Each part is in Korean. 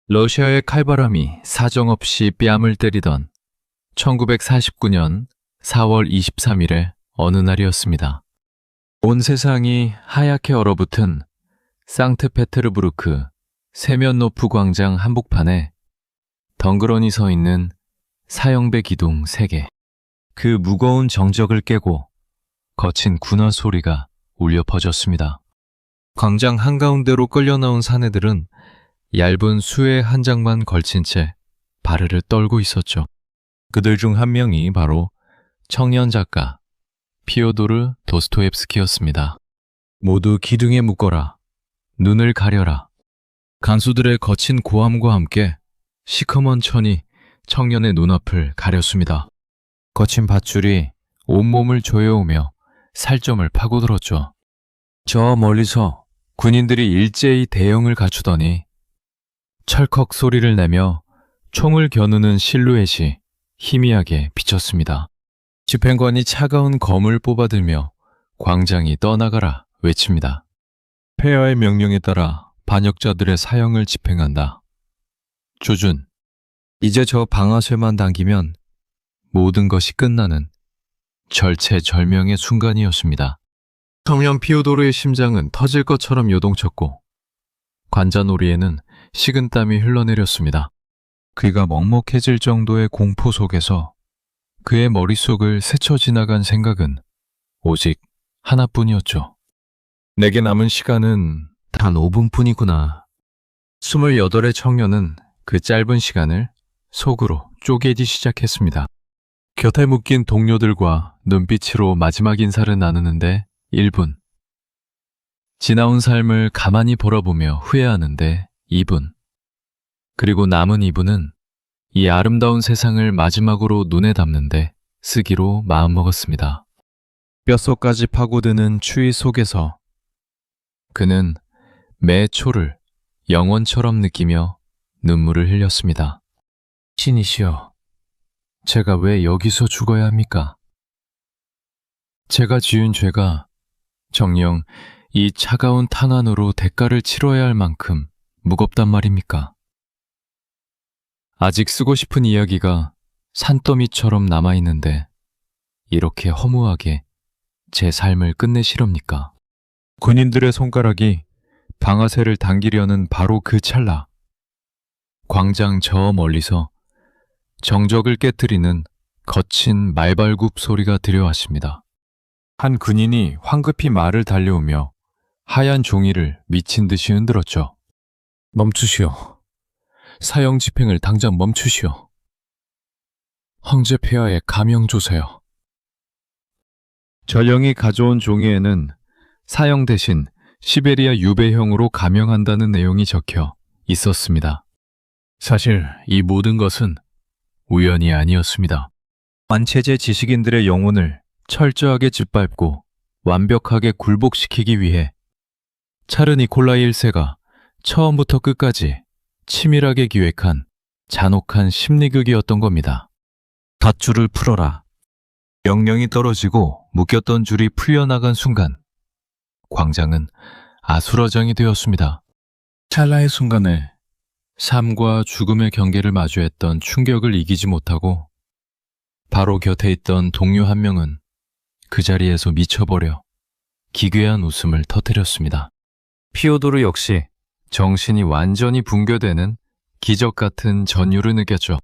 러시아의 칼바람이 사정없이 뺨을 때리던 1949년 4월 23일의 어느 날이었습니다. 온 세상이 하얗게 얼어붙은 상트페테르부르크 세면노프 광장 한복판에 덩그러니 서 있는 사형배 기둥 3개. 그 무거운 정적을 깨고 거친 군화 소리가 울려 퍼졌습니다. 광장 한가운데로 끌려 나온 사내들은 얇은 수의 한 장만 걸친 채 발을 떨고 있었죠. 그들 중 한 명이 바로 청년 작가 피오도르 도스토옙스키였습니다. 모두 기둥에 묶어라. 눈을 가려라. 간수들의 거친 고함과 함께 시커먼 천이 청년의 눈앞을 가렸습니다. 거친 밧줄이 온몸을 조여오며 살점을 파고들었죠. 저 멀리서 군인들이 일제히 대형을 갖추더니 철컥 소리를 내며 총을 겨누는 실루엣이 희미하게 비쳤습니다. 집행관이 차가운 검을 뽑아들며 광장이 떠나가라 외칩니다. 폐하의 명령에 따라 반역자들의 사형을 집행한다. 조준, 이제 저 방아쇠만 당기면 모든 것이 끝나는 절체절명의 순간이었습니다. 청년 피오도르의 심장은 터질 것처럼 요동쳤고 관자놀이에는 식은땀이 흘러내렸습니다. 귀가 먹먹해질 정도의 공포 속에서 그의 머릿속을 스쳐 지나간 생각은 오직 하나뿐이었죠. 내게 남은 시간은 단 5분뿐이구나. 28의 청년은 그 짧은 시간을 속으로 쪼개기 시작했습니다. 곁에 묶인 동료들과 눈빛으로 마지막 인사를 나누는데 1분. 지나온 삶을 가만히 바라보며 후회하는데 2분. 그리고 남은 2분은 이 아름다운 세상을 마지막으로 눈에 담는데 쓰기로 마음먹었습니다. 뼛속까지 파고드는 추위 속에서 그는 매 초를 영원처럼 느끼며 눈물을 흘렸습니다. 신이시여, 제가 왜 여기서 죽어야 합니까? 제가 지은 죄가 정녕 이 차가운 탄환으로 대가를 치러야 할 만큼 무겁단 말입니까? 아직 쓰고 싶은 이야기가 산더미처럼 남아있는데 이렇게 허무하게 제 삶을 끝내시렵니까? 군인들의 손가락이 방아쇠를 당기려는 바로 그 찰나, 광장 저 멀리서 정적을 깨뜨리는 거친 말발굽 소리가 들려왔습니다. 한 군인이 황급히 말을 달려오며 하얀 종이를 미친 듯이 흔들었죠. 멈추시오. 사형 집행을 당장 멈추시오. 황제 폐하의 가명 조서요. 전령이 가져온 종이에는 사형 대신 시베리아 유배형으로 감형한다는 내용이 적혀 있었습니다. 사실 이 모든 것은 우연이 아니었습니다. 완체제 지식인들의 영혼을 철저하게 짓밟고 완벽하게 굴복시키기 위해 차르 니콜라이 1세가 처음부터 끝까지 치밀하게 기획한 잔혹한 심리극이었던 겁니다. 밧줄을 풀어라. 명령이 떨어지고 묶였던 줄이 풀려나간 순간 광장은 아수라장이 되었습니다. 찰나의 순간에 삶과 죽음의 경계를 마주했던 충격을 이기지 못하고 바로 곁에 있던 동료 한 명은 그 자리에서 미쳐버려 기괴한 웃음을 터뜨렸습니다. 피오도르 역시 정신이 완전히 붕괴되는 기적 같은 전율을 느꼈죠.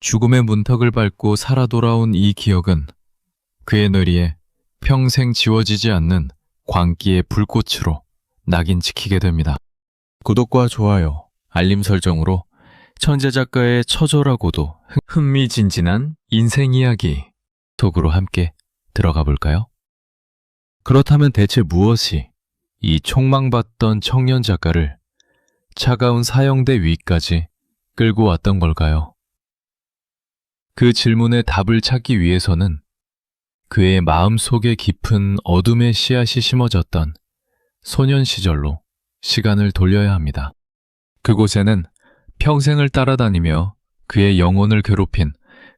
죽음의 문턱을 밟고 살아 돌아온 이 기억은 그의 뇌리에 평생 지워지지 않는 광기의 불꽃으로 낙인 찍히게 됩니다. 구독과 좋아요, 알림 설정으로 천재 작가의 처절하고도 흥미진진한 인생 이야기 속으로 함께 들어가 볼까요? 그렇다면 대체 무엇이 이 촉망받던 청년 작가를 차가운 사형대 위까지 끌고 왔던 걸까요? 그 질문에 답을 찾기 위해서는 그의 마음속에 깊은 어둠의 씨앗이 심어졌던 소년 시절로 시간을 돌려야 합니다. 그곳에는 평생을 따라다니며 그의 영혼을 괴롭힌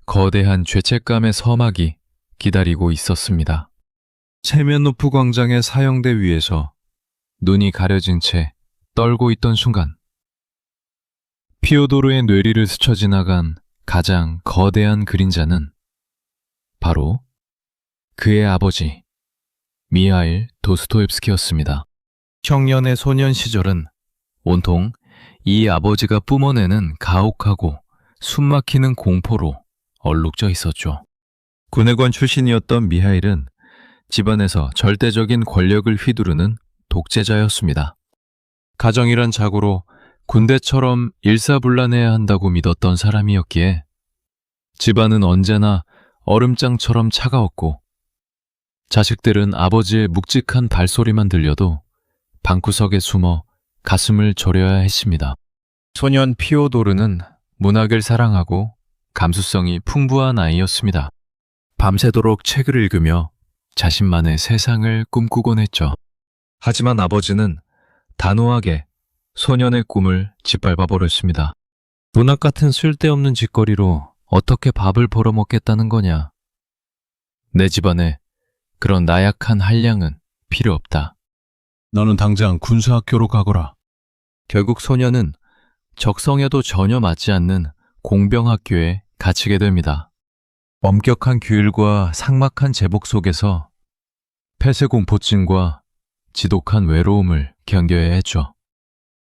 거대한 죄책감의 서막이 기다리고 있었습니다. 세면노프 광장의 사형대 위에서 눈이 가려진 채 떨고 있던 순간 피오도르의 뇌리를 스쳐 지나간 가장 거대한 그림자는 바로 그의 아버지 미하일 도스토옙스키였습니다. 청년의 소년 시절은 온통 이 아버지가 뿜어내는 가혹하고 숨막히는 공포로 얼룩져 있었죠. 군의관 출신이었던 미하일은 집안에서 절대적인 권력을 휘두르는 독재자였습니다. 가정이란 자고로 군대처럼 일사불란해야 한다고 믿었던 사람이었기에 집안은 언제나 얼음장처럼 차가웠고 자식들은 아버지의 묵직한 발소리만 들려도 방구석에 숨어 가슴을 졸여야 했습니다. 소년 피오도르는 문학을 사랑하고 감수성이 풍부한 아이였습니다. 밤새도록 책을 읽으며 자신만의 세상을 꿈꾸곤 했죠. 하지만 아버지는 단호하게 소년의 꿈을 짓밟아 버렸습니다. 문학 같은 쓸데없는 짓거리로 어떻게 밥을 벌어먹겠다는 거냐. 내 집안에 그런 나약한 한량은 필요 없다. 너는 당장 군사학교로 가거라. 결국 소년은 적성에도 전혀 맞지 않는 공병학교에 갇히게 됩니다. 엄격한 규율과 삭막한 제복 속에서 폐쇄공포증과 지독한 외로움을 견뎌야 했죠.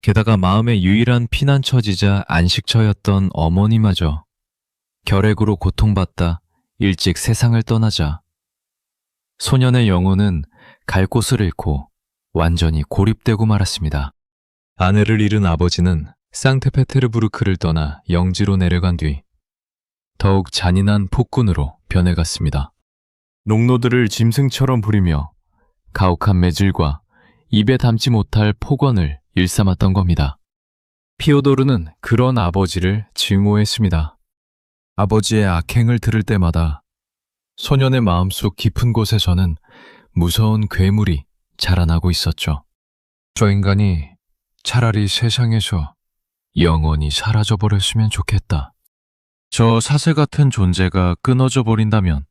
게다가 마음의 유일한 피난처지자 안식처였던 어머니마저 결핵으로 고통받다 일찍 세상을 떠나자 소년의 영혼은 갈 곳을 잃고 완전히 고립되고 말았습니다. 아내를 잃은 아버지는 상트페테르부르크를 떠나 영지로 내려간 뒤 더욱 잔인한 폭군으로 변해갔습니다. 농노들을 짐승처럼 부리며 가혹한 매질과 입에 담지 못할 폭언을 일삼았던 겁니다. 피오도르는 그런 아버지를 증오했습니다. 아버지의 악행을 들을 때마다 소년의 마음속 깊은 곳에서는 무서운 괴물이 자라나고 있었죠. 저 인간이 차라리 세상에서 영원히 사라져버렸으면 좋겠다. 저 사슬 같은 존재가 끊어져 버린다면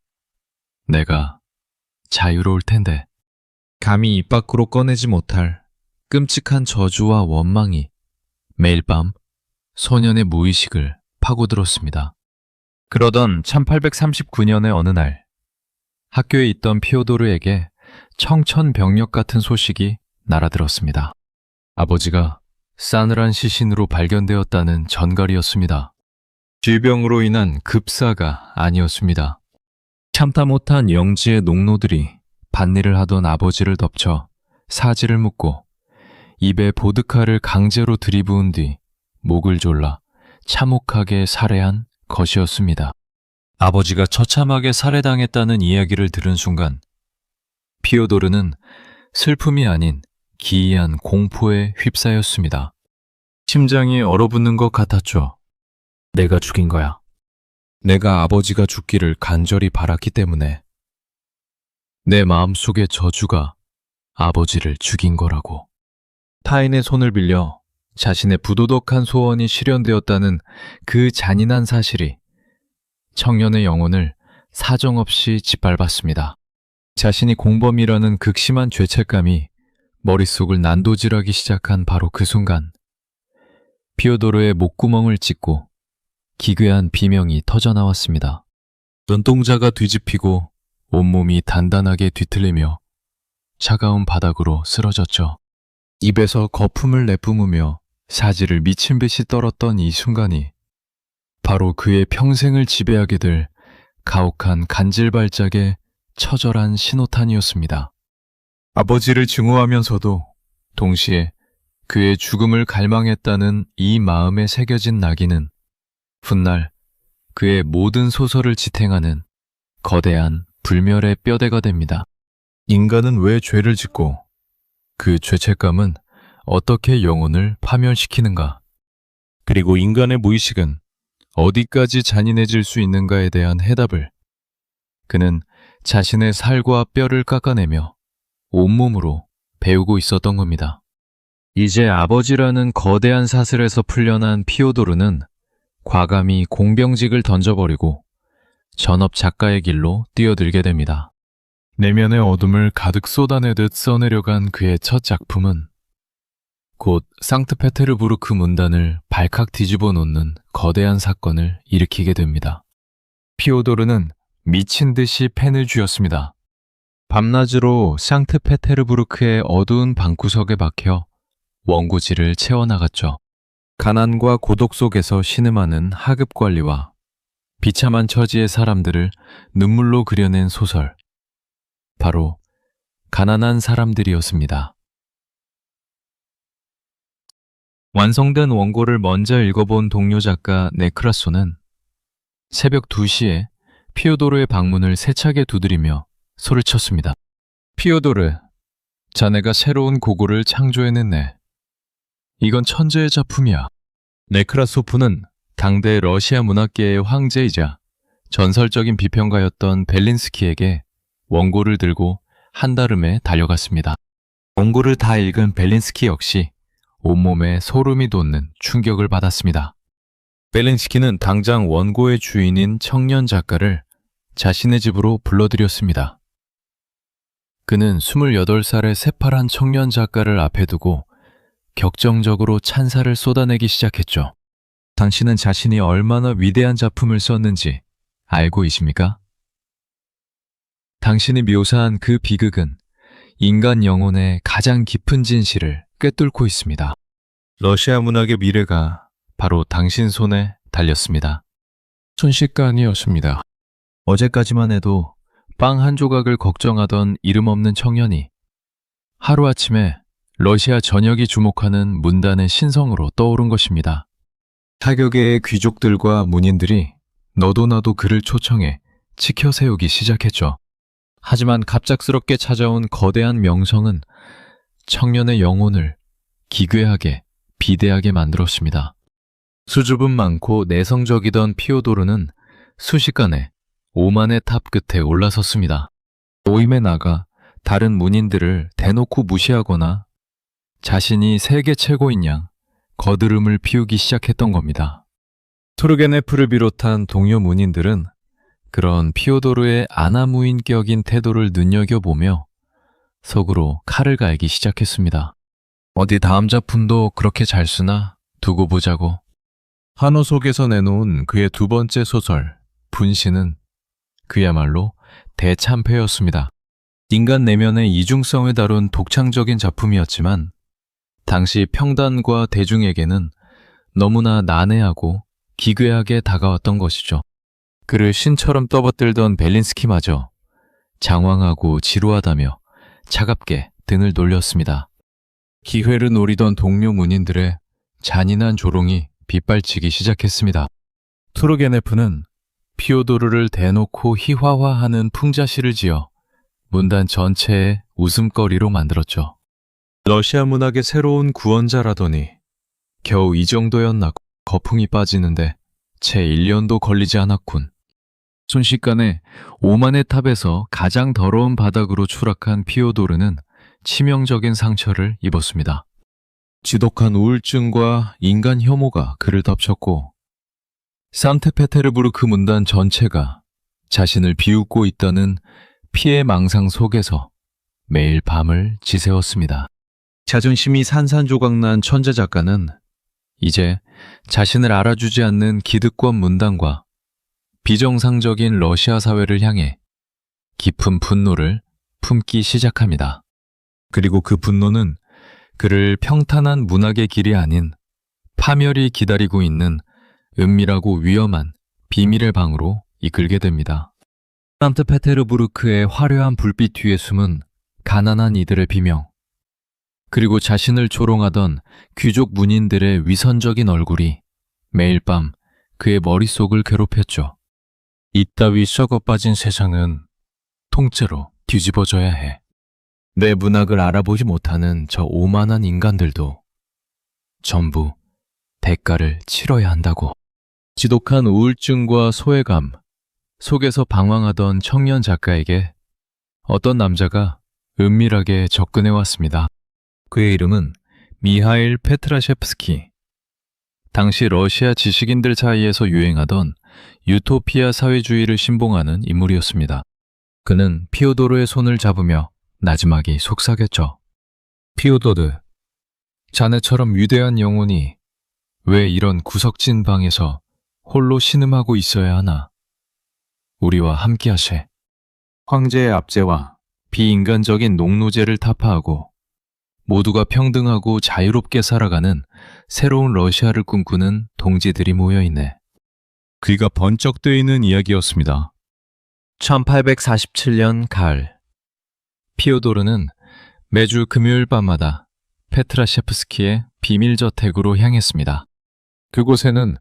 내가 자유로울 텐데. 감히 입 밖으로 꺼내지 못할 끔찍한 저주와 원망이 매일 밤 소년의 무의식을 파고들었습니다. 그러던 1839년의 어느 날 학교에 있던 피오도르에게 청천벽력 같은 소식이 날아들었습니다. 아버지가 싸늘한 시신으로 발견되었다는 전갈이었습니다. 질병으로 인한 급사가 아니었습니다. 참다 못한 영지의 농노들이 밭일을 하던 아버지를 덮쳐 사지를 묶고 입에 보드카를 강제로 들이부은 뒤 목을 졸라 참혹하게 살해한 것이었습니다. 아버지가 처참하게 살해당했다는 이야기를 들은 순간 피오도르는 슬픔이 아닌 기이한 공포에 휩싸였습니다. 심장이 얼어붙는 것 같았죠. 내가 죽인 거야. 내가 아버지가 죽기를 간절히 바랐기 때문에 내 마음속의 저주가 아버지를 죽인 거라고. 타인의 손을 빌려 자신의 부도덕한 소원이 실현되었다는 그 잔인한 사실이 청년의 영혼을 사정없이 짓밟았습니다. 자신이 공범이라는 극심한 죄책감이 머릿속을 난도질하기 시작한 바로 그 순간 피오도르의 목구멍을 찢고 기괴한 비명이 터져나왔습니다. 눈동자가 뒤집히고 온몸이 단단하게 뒤틀리며 차가운 바닥으로 쓰러졌죠. 입에서 거품을 내뿜으며 사지를 미친 듯이 떨었던 이 순간이 바로 그의 평생을 지배하게 될 가혹한 간질발작의 처절한 신호탄이었습니다. 아버지를 증오하면서도 동시에 그의 죽음을 갈망했다는 이 마음에 새겨진 낙인은 훗날 그의 모든 소설을 지탱하는 거대한 불멸의 뼈대가 됩니다. 인간은 왜 죄를 짓고 그 죄책감은 어떻게 영혼을 파멸시키는가? 그리고 인간의 무의식은 어디까지 잔인해질 수 있는가에 대한 해답을 그는 자신의 살과 뼈를 깎아내며 온몸으로 배우고 있었던 겁니다. 이제 아버지라는 거대한 사슬에서 풀려난 피오도르는 과감히 공병직을 던져버리고 전업 작가의 길로 뛰어들게 됩니다. 내면의 어둠을 가득 쏟아내듯 써내려간 그의 첫 작품은 곧 상트페테르부르크 문단을 발칵 뒤집어 놓는 거대한 사건을 일으키게 됩니다. 피오도르는 미친 듯이 펜을 쥐었습니다. 밤낮으로 상트페테르부르크의 어두운 방구석에 박혀 원고지를 채워나갔죠. 가난과 고독 속에서 신음하는 하급 관리와 비참한 처지의 사람들을 눈물로 그려낸 소설. 바로 가난한 사람들이었습니다. 완성된 원고를 먼저 읽어본 동료 작가 네크라소는 새벽 2시에 피오도르의 방문을 세차게 두드리며 소를 쳤습니다. 피오도르, 자네가 새로운 고고를 창조해냈네. 이건 천재의 작품이야. 네크라소프는 당대 러시아 문학계의 황제이자 전설적인 비평가였던 벨린스키에게 원고를 들고 한달음에 달려갔습니다. 원고를 다 읽은 벨린스키 역시 온몸에 소름이 돋는 충격을 받았습니다. 벨린스키는 당장 원고의 주인인 청년 작가를 자신의 집으로 불러들였습니다. 그는 28살의 새파란 청년 작가를 앞에 두고 격정적으로 찬사를 쏟아내기 시작했죠. 당신은 자신이 얼마나 위대한 작품을 썼는지 알고 있습니까? 당신이 묘사한 그 비극은 인간 영혼의 가장 깊은 진실을 꿰뚫고 있습니다. 러시아 문학의 미래가 바로 당신 손에 달렸습니다. 순식간이었습니다. 어제까지만 해도 빵 한 조각을 걱정하던 이름 없는 청년이 하루아침에 러시아 전역이 주목하는 문단의 신성으로 떠오른 것입니다. 타격계의 귀족들과 문인들이 너도 나도 그를 초청해 치켜 세우기 시작했죠. 하지만 갑작스럽게 찾아온 거대한 명성은 청년의 영혼을 기괴하게 비대하게 만들었습니다. 수줍음 많고 내성적이던 피오도르는 순식간에 오만의 탑 끝에 올라섰습니다. 모임에 나가 다른 문인들을 대놓고 무시하거나 자신이 세계 최고인 양 거드름을 피우기 시작했던 겁니다. 투르게네프를 비롯한 동료 문인들은 그런 피오도르의 아나무인격인 태도를 눈여겨보며 속으로 칼을 갈기 시작했습니다. 어디 다음 작품도 그렇게 잘 쓰나 두고 보자고. 한호 속에서 내놓은 그의 두 번째 소설 분신은 그야말로 대참패였습니다. 인간 내면의 이중성을 다룬 독창적인 작품이었지만 당시 평단과 대중에게는 너무나 난해하고 기괴하게 다가왔던 것이죠. 그를 신처럼 떠받들던 벨린스키마저 장황하고 지루하다며 차갑게 등을 돌렸습니다. 기회를 노리던 동료 문인들의 잔인한 조롱이 빗발치기 시작했습니다. 투르게네프는 피오도르를 대놓고 희화화하는 풍자시를 지어 문단 전체의 웃음거리로 만들었죠. 러시아 문학의 새로운 구원자라더니 겨우 이 정도였나 거풍이 빠지는데 채 1년도 걸리지 않았군. 순식간에 오만의 탑에서 가장 더러운 바닥으로 추락한 피오도르는 치명적인 상처를 입었습니다. 지독한 우울증과 인간 혐오가 그를 덮쳤고 상트페테르부르크 문단 전체가 자신을 비웃고 있다는 피해 망상 속에서 매일 밤을 지새웠습니다. 자존심이 산산조각난 천재 작가는 이제 자신을 알아주지 않는 기득권 문단과 비정상적인 러시아 사회를 향해 깊은 분노를 품기 시작합니다. 그리고 그 분노는 그를 평탄한 문학의 길이 아닌 파멸이 기다리고 있는 은밀하고 위험한 비밀의 방으로 이끌게 됩니다. 상트페테르부르크의 화려한 불빛 뒤에 숨은 가난한 이들의 비명, 그리고 자신을 조롱하던 귀족 문인들의 위선적인 얼굴이 매일 밤 그의 머릿속을 괴롭혔죠. 이따위 썩어 빠진 세상은 통째로 뒤집어져야 해. 내 문학을 알아보지 못하는 저 오만한 인간들도 전부 대가를 치러야 한다고. 지독한 우울증과 소외감 속에서 방황하던 청년 작가에게 어떤 남자가 은밀하게 접근해 왔습니다. 그의 이름은 미하일 페트라셰프스키. 당시 러시아 지식인들 사이에서 유행하던 유토피아 사회주의를 신봉하는 인물이었습니다. 그는 피오도르의 손을 잡으며 나지막이 속삭였죠. 피오도르, 자네처럼 위대한 영혼이 왜 이런 구석진 방에서 홀로 신음하고 있어야 하나? 우리와 함께하세. 황제의 압제와 비인간적인 농노제를 타파하고 모두가 평등하고 자유롭게 살아가는 새로운 러시아를 꿈꾸는 동지들이 모여있네. 귀가 번쩍 뜨이는 이야기였습니다. 1847년 가을, 피오도르는 매주 금요일 밤마다 페트라셰프스키의 비밀저택으로 향했습니다. 그곳에는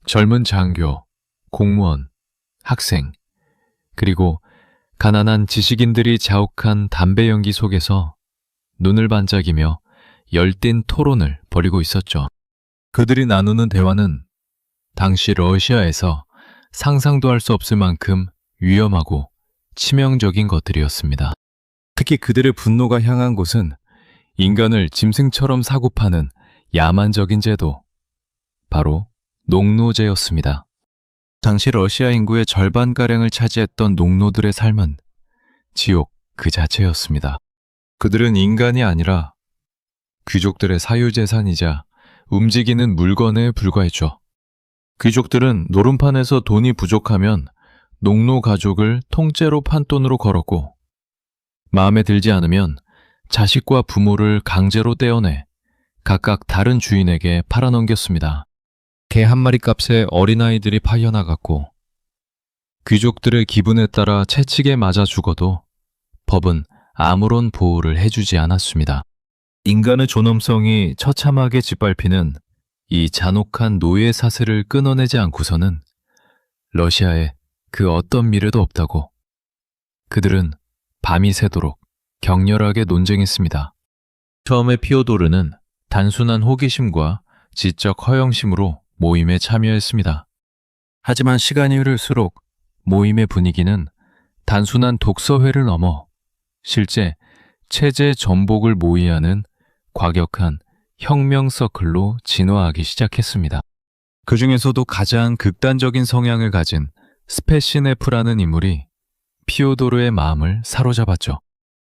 젊은 장교, 공무원, 학생, 그리고 가난한 지식인들이 자욱한 담배 연기 속에서 눈을 반짝이며 열띤 토론을 벌이고 있었죠. 그들이 나누는 대화는 당시 러시아에서 상상도 할 수 없을 만큼 위험하고 치명적인 것들이었습니다. 특히 그들의 분노가 향한 곳은 인간을 짐승처럼 사고파는 야만적인 제도, 바로 농노제였습니다. 당시 러시아 인구의 절반가량을 차지했던 농노들의 삶은 지옥 그 자체였습니다. 그들은 인간이 아니라 귀족들의 사유재산이자 움직이는 물건에 불과했죠. 귀족들은 노름판에서 돈이 부족하면 농노 가족을 통째로 판돈으로 걸었고, 마음에 들지 않으면 자식과 부모를 강제로 떼어내 각각 다른 주인에게 팔아넘겼습니다. 개 한 마리 값에 어린아이들이 팔려나갔고, 귀족들의 기분에 따라 채찍에 맞아 죽어도 법은 아무런 보호를 해주지 않았습니다. 인간의 존엄성이 처참하게 짓밟히는 이 잔혹한 노예 사슬을 끊어내지 않고서는 러시아에 그 어떤 미래도 없다고 그들은 밤이 새도록 격렬하게 논쟁했습니다. 처음에 피오도르는 단순한 호기심과 지적 허영심으로 모임에 참여했습니다. 하지만 시간이 흐를수록 모임의 분위기는 단순한 독서회를 넘어 실제 체제 전복을 모의하는 과격한 혁명 서클로 진화하기 시작했습니다. 그 중에서도 가장 극단적인 성향을 가진 스페시네프라는 인물이 피오도르의 마음을 사로잡았죠.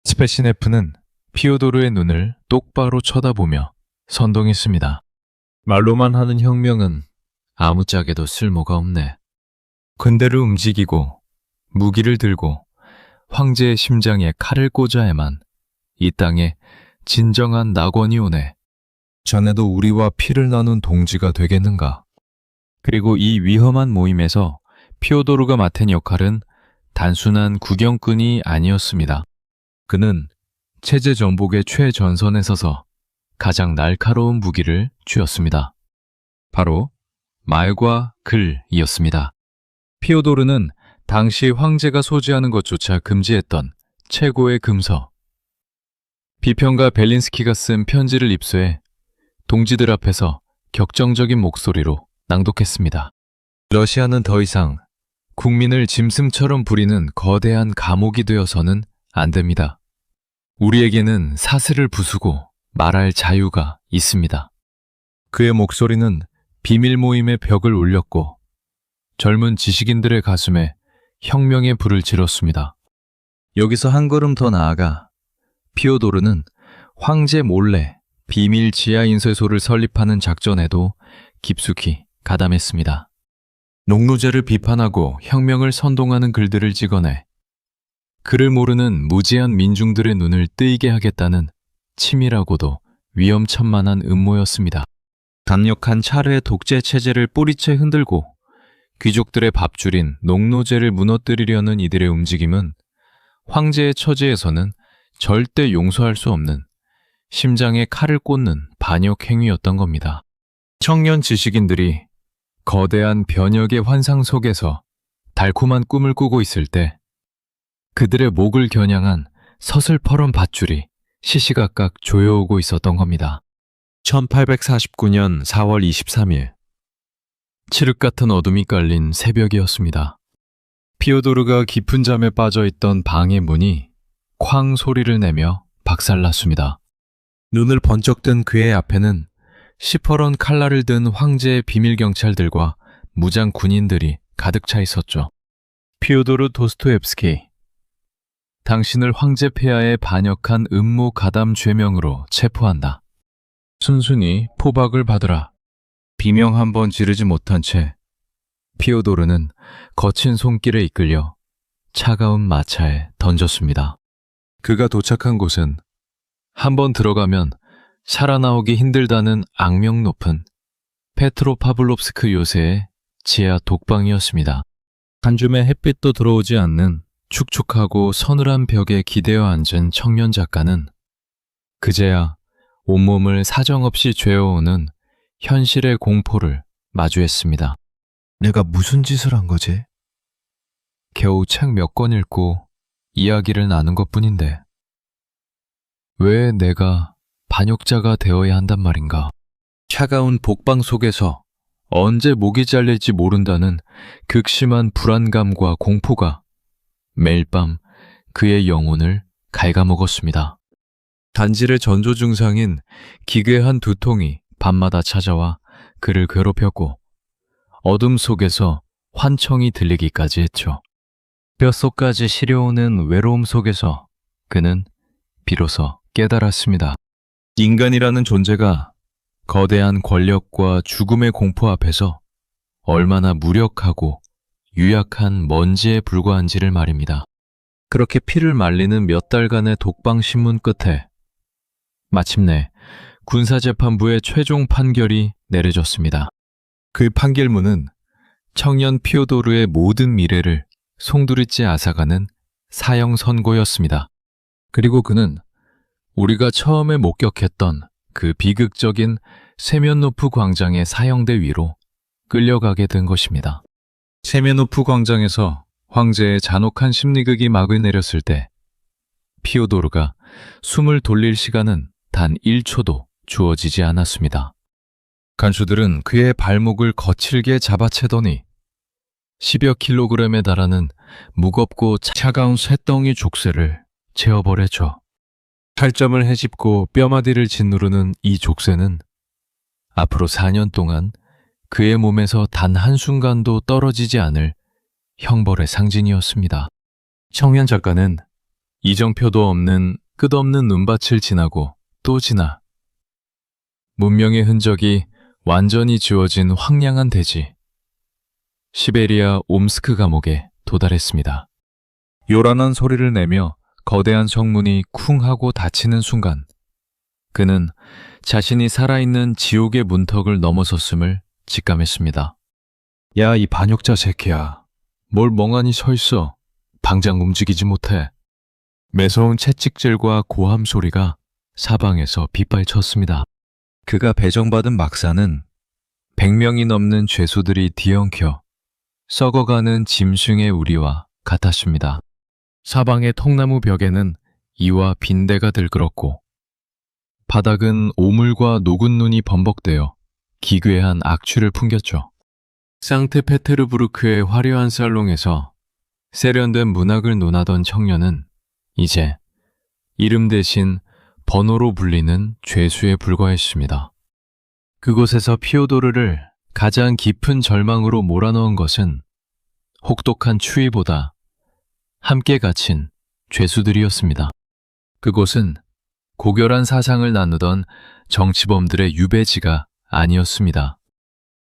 스페시네프는 피오도르의 눈을 똑바로 쳐다보며 선동했습니다. 말로만 하는 혁명은 아무짝에도 쓸모가 없네. 군대를 움직이고 무기를 들고 황제의 심장에 칼을 꽂아야만 이 땅에 진정한 낙원이 오네. 자네도 우리와 피를 나눈 동지가 되겠는가? 그리고 이 위험한 모임에서 피오도르가 맡은 역할은 단순한 구경꾼이 아니었습니다. 그는 체제 전복의 최전선에 서서 가장 날카로운 무기를 쥐었습니다. 바로 말과 글이었습니다. 피오도르는 당시 황제가 소지하는 것조차 금지했던 최고의 금서, 비평가 벨린스키가 쓴 편지를 입수해 동지들 앞에서 격정적인 목소리로 낭독했습니다. 러시아는 더 이상 국민을 짐승처럼 부리는 거대한 감옥이 되어서는 안 됩니다. 우리에게는 사슬을 부수고 말할 자유가 있습니다. 그의 목소리는 비밀 모임의 벽을 울렸고 젊은 지식인들의 가슴에 혁명의 불을 질렀습니다. 여기서 한 걸음 더 나아가 피오도르는 황제 몰래 비밀 지하인쇄소를 설립하는 작전에도 깊숙이 가담했습니다. 농노제를 비판하고 혁명을 선동하는 글들을 찍어내 그를 모르는 무지한 민중들의 눈을 뜨이게 하겠다는 치밀하고도 위험천만한 음모였습니다. 강력한 차르의 독재 체제를 뿌리채 흔들고 귀족들의 밥줄인 농노제를 무너뜨리려는 이들의 움직임은 황제의 처지에서는 절대 용서할 수 없는 심장에 칼을 꽂는 반역 행위였던 겁니다. 청년 지식인들이 거대한 변혁의 환상 속에서 달콤한 꿈을 꾸고 있을 때 그들의 목을 겨냥한 서슬퍼런 밧줄이 시시각각 조여오고 있었던 겁니다. 1849년 4월 23일, 칠흑 같은 어둠이 깔린 새벽이었습니다. 피오도르가 깊은 잠에 빠져있던 방의 문이 쾅 소리를 내며 박살났습니다. 눈을 번쩍 뜬 그의 앞에는 시퍼런 칼날을 든 황제의 비밀경찰들과 무장 군인들이 가득 차 있었죠. 피오도르 도스토옙스키, 당신을 황제 폐하에 반역한 음모 가담 죄명으로 체포한다. 순순히 포박을 받으라. 비명 한 번 지르지 못한 채 피오도르는 거친 손길에 이끌려 차가운 마차에 던졌습니다. 그가 도착한 곳은 한 번 들어가면 살아나오기 힘들다는 악명 높은 페트로파블롭스크 요새의 지하 독방이었습니다. 한 줌의 햇빛도 들어오지 않는 축축하고 서늘한 벽에 기대어 앉은 청년 작가는 그제야 온몸을 사정없이 죄어오는 현실의 공포를 마주했습니다. 내가 무슨 짓을 한 거지? 겨우 책 몇 권 읽고 이야기를 나눈 것뿐인데 왜 내가 반역자가 되어야 한단 말인가? 차가운 복방 속에서 언제 목이 잘릴지 모른다는 극심한 불안감과 공포가 매일 밤 그의 영혼을 갉아먹었습니다. 단질의 전조 증상인 기괴한 두통이 밤마다 찾아와 그를 괴롭혔고 어둠 속에서 환청이 들리기까지 했죠. 뼛속까지 시려오는 외로움 속에서 그는 비로소 깨달았습니다. 인간이라는 존재가 거대한 권력과 죽음의 공포 앞에서 얼마나 무력하고 유약한 먼지에 불과한지를 말입니다. 그렇게 피를 말리는 몇 달간의 독방 신문 끝에 마침내 군사재판부의 최종 판결이 내려졌습니다. 그 판결문은 청년 피오도르의 모든 미래를 송두리째 앗아가는 사형 선고였습니다. 그리고 그는 우리가 처음에 목격했던 그 비극적인 세면노프 광장의 사형대 위로 끌려가게 된 것입니다. 세면노프 광장에서 황제의 잔혹한 심리극이 막을 내렸을 때 피오도르가 숨을 돌릴 시간은 단 1초도 주어지지 않았습니다. 간수들은 그의 발목을 거칠게 잡아채더니 10여 킬로그램에 달하는 무겁고 차가운 쇳덩이 족쇄를 채워버렸죠. 팔점을 헤집고 뼈마디를 짓누르는 이 족쇄는 앞으로 4년 동안 그의 몸에서 단 한순간도 떨어지지 않을 형벌의 상징이었습니다. 청년 작가는 이정표도 없는 끝없는 눈밭을 지나고 또 지나 문명의 흔적이 완전히 지워진 황량한 대지 시베리아 옴스크 감옥에 도달했습니다. 요란한 소리를 내며 거대한 성문이 쿵 하고 닫히는 순간 그는 자신이 살아있는 지옥의 문턱을 넘어섰음을 직감했습니다. 야, 이 반역자 새끼야. 뭘 멍하니 서 있어. 당장 움직이지 못해. 매서운 채찍질과 고함 소리가 사방에서 빗발쳤습니다. 그가 배정받은 막사는 100명이 넘는 죄수들이 뒤엉켜 썩어가는 짐승의 우리와 같았습니다. 사방의 통나무 벽에는 이와 빈대가 들끓었고 바닥은 오물과 녹은 눈이 범벅되어 기괴한 악취를 풍겼죠. 상트페테르부르크의 화려한 살롱에서 세련된 문학을 논하던 청년은 이제 이름 대신 번호로 불리는 죄수에 불과했습니다. 그곳에서 피오도르를 가장 깊은 절망으로 몰아넣은 것은 혹독한 추위보다 함께 갇힌 죄수들이었습니다. 그곳은 고결한 사상을 나누던 정치범들의 유배지가 아니었습니다.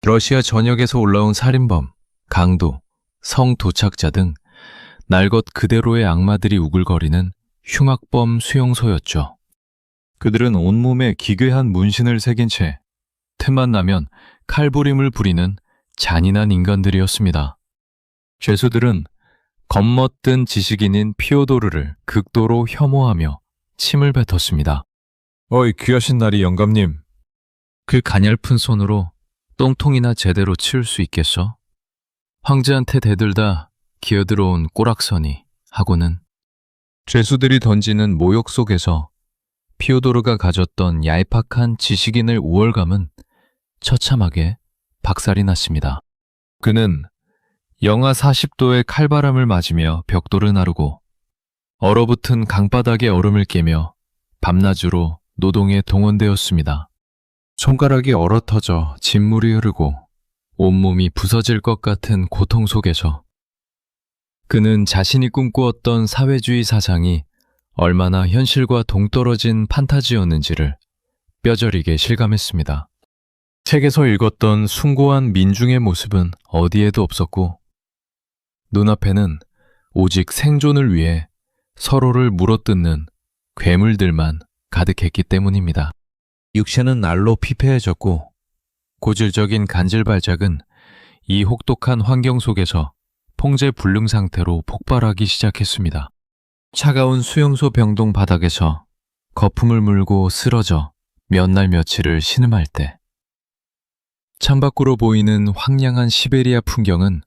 러시아 전역에서 올라온 살인범, 강도, 성도착자 등 날 것 그대로의 악마들이 우글거리는 흉악범 수용소였죠. 그들은 온몸에 기괴한 문신을 새긴 채 틈만 나면 칼부림을 부리는 잔인한 인간들이었습니다. 죄수들은 겉멋든 지식인인 피오도르를 극도로 혐오하며 침을 뱉었습니다. 어이, 귀하신 나리 영감님. 그 가냘픈 손으로 똥통이나 제대로 치울 수 있겠어? 황제한테 대들다 기어들어온 꼬락서니 하고는 죄수들이 던지는 모욕 속에서 피오도르가 가졌던 얄팍한 지식인의 우월감은 처참하게 박살이 났습니다. 그는 영하 40도의 칼바람을 맞으며 벽돌을 나르고 얼어붙은 강바닥에 얼음을 깨며 밤낮으로 노동에 동원되었습니다. 손가락이 얼어터져 진물이 흐르고 온몸이 부서질 것 같은 고통 속에서 그는 자신이 꿈꾸었던 사회주의 사상이 얼마나 현실과 동떨어진 판타지였는지를 뼈저리게 실감했습니다. 책에서 읽었던 숭고한 민중의 모습은 어디에도 없었고 눈앞에는 오직 생존을 위해 서로를 물어뜯는 괴물들만 가득했기 때문입니다. 육체는 날로 피폐해졌고 고질적인 간질 발작은 이 혹독한 환경 속에서 통제불능 상태로 폭발하기 시작했습니다. 차가운 수용소 병동 바닥에서 거품을 물고 쓰러져 몇 날 며칠을 신음할 때 창밖으로 보이는 황량한 시베리아 풍경은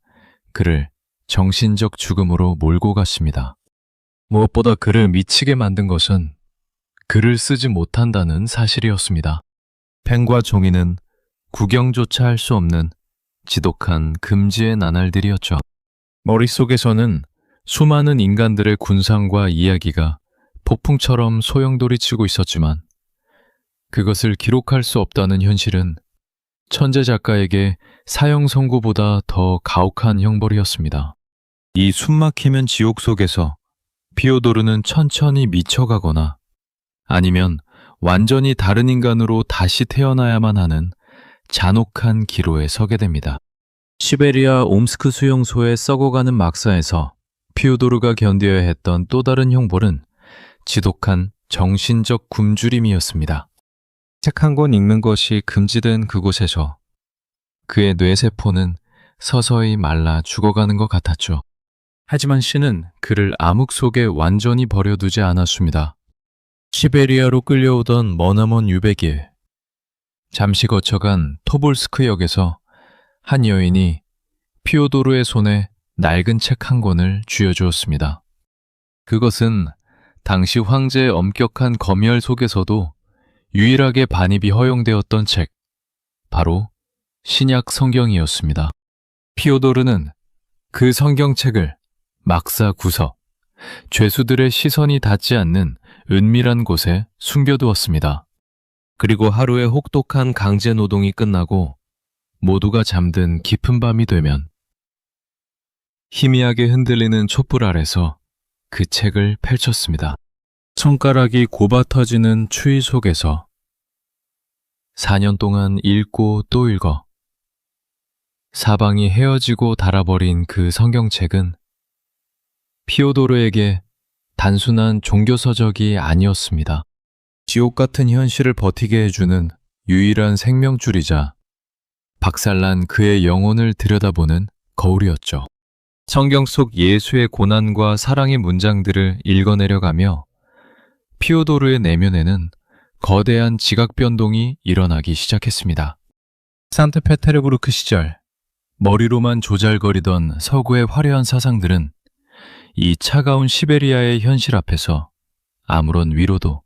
그를 정신적 죽음으로 몰고 갔습니다. 무엇보다 그를 미치게 만든 것은 글을 쓰지 못한다는 사실이었습니다. 펜과 종이는 구경조차 할 수 없는 지독한 금지의 나날들이었죠. 머릿속에서는 수많은 인간들의 군상과 이야기가 폭풍처럼 소용돌이치고 있었지만 그것을 기록할 수 없다는 현실은 천재 작가에게 사형 선고보다 더 가혹한 형벌이었습니다. 이 숨막히면 지옥 속에서 피오도르는 천천히 미쳐가거나 아니면 완전히 다른 인간으로 다시 태어나야만 하는 잔혹한 기로에 서게 됩니다. 시베리아 옴스크 수용소에 썩어가는 막사에서 피오도르가 견뎌야 했던 또 다른 형벌은 지독한 정신적 굶주림이었습니다. 책 한 권 읽는 것이 금지된 그곳에서 그의 뇌세포는 서서히 말라 죽어가는 것 같았죠. 하지만 신은 그를 암흑 속에 완전히 버려두지 않았습니다. 시베리아로 끌려오던 머나먼 유배길, 잠시 거쳐간 토볼스크역에서 한 여인이 피오도르의 손에 낡은 책 한 권을 쥐어주었습니다. 그것은 당시 황제의 엄격한 검열 속에서도 유일하게 반입이 허용되었던 책, 바로 신약 성경이었습니다. 피오도르는 그 성경책을 막사 구석, 죄수들의 시선이 닿지 않는 은밀한 곳에 숨겨두었습니다. 그리고 하루의 혹독한 강제 노동이 끝나고 모두가 잠든 깊은 밤이 되면 희미하게 흔들리는 촛불 아래서 그 책을 펼쳤습니다. 손가락이 곱아 터지는 추위 속에서 4년 동안 읽고 또 읽어 사방이 헤어지고 닳아버린 그 성경책은 피오도르에게 단순한 종교서적이 아니었습니다. 지옥 같은 현실을 버티게 해주는 유일한 생명줄이자 박살난 그의 영혼을 들여다보는 거울이었죠. 성경 속 예수의 고난과 사랑의 문장들을 읽어내려가며 피오도르의 내면에는 거대한 지각 변동이 일어나기 시작했습니다. 산트페테르부르크 시절 머리로만 조잘거리던 서구의 화려한 사상들은 이 차가운 시베리아의 현실 앞에서 아무런 위로도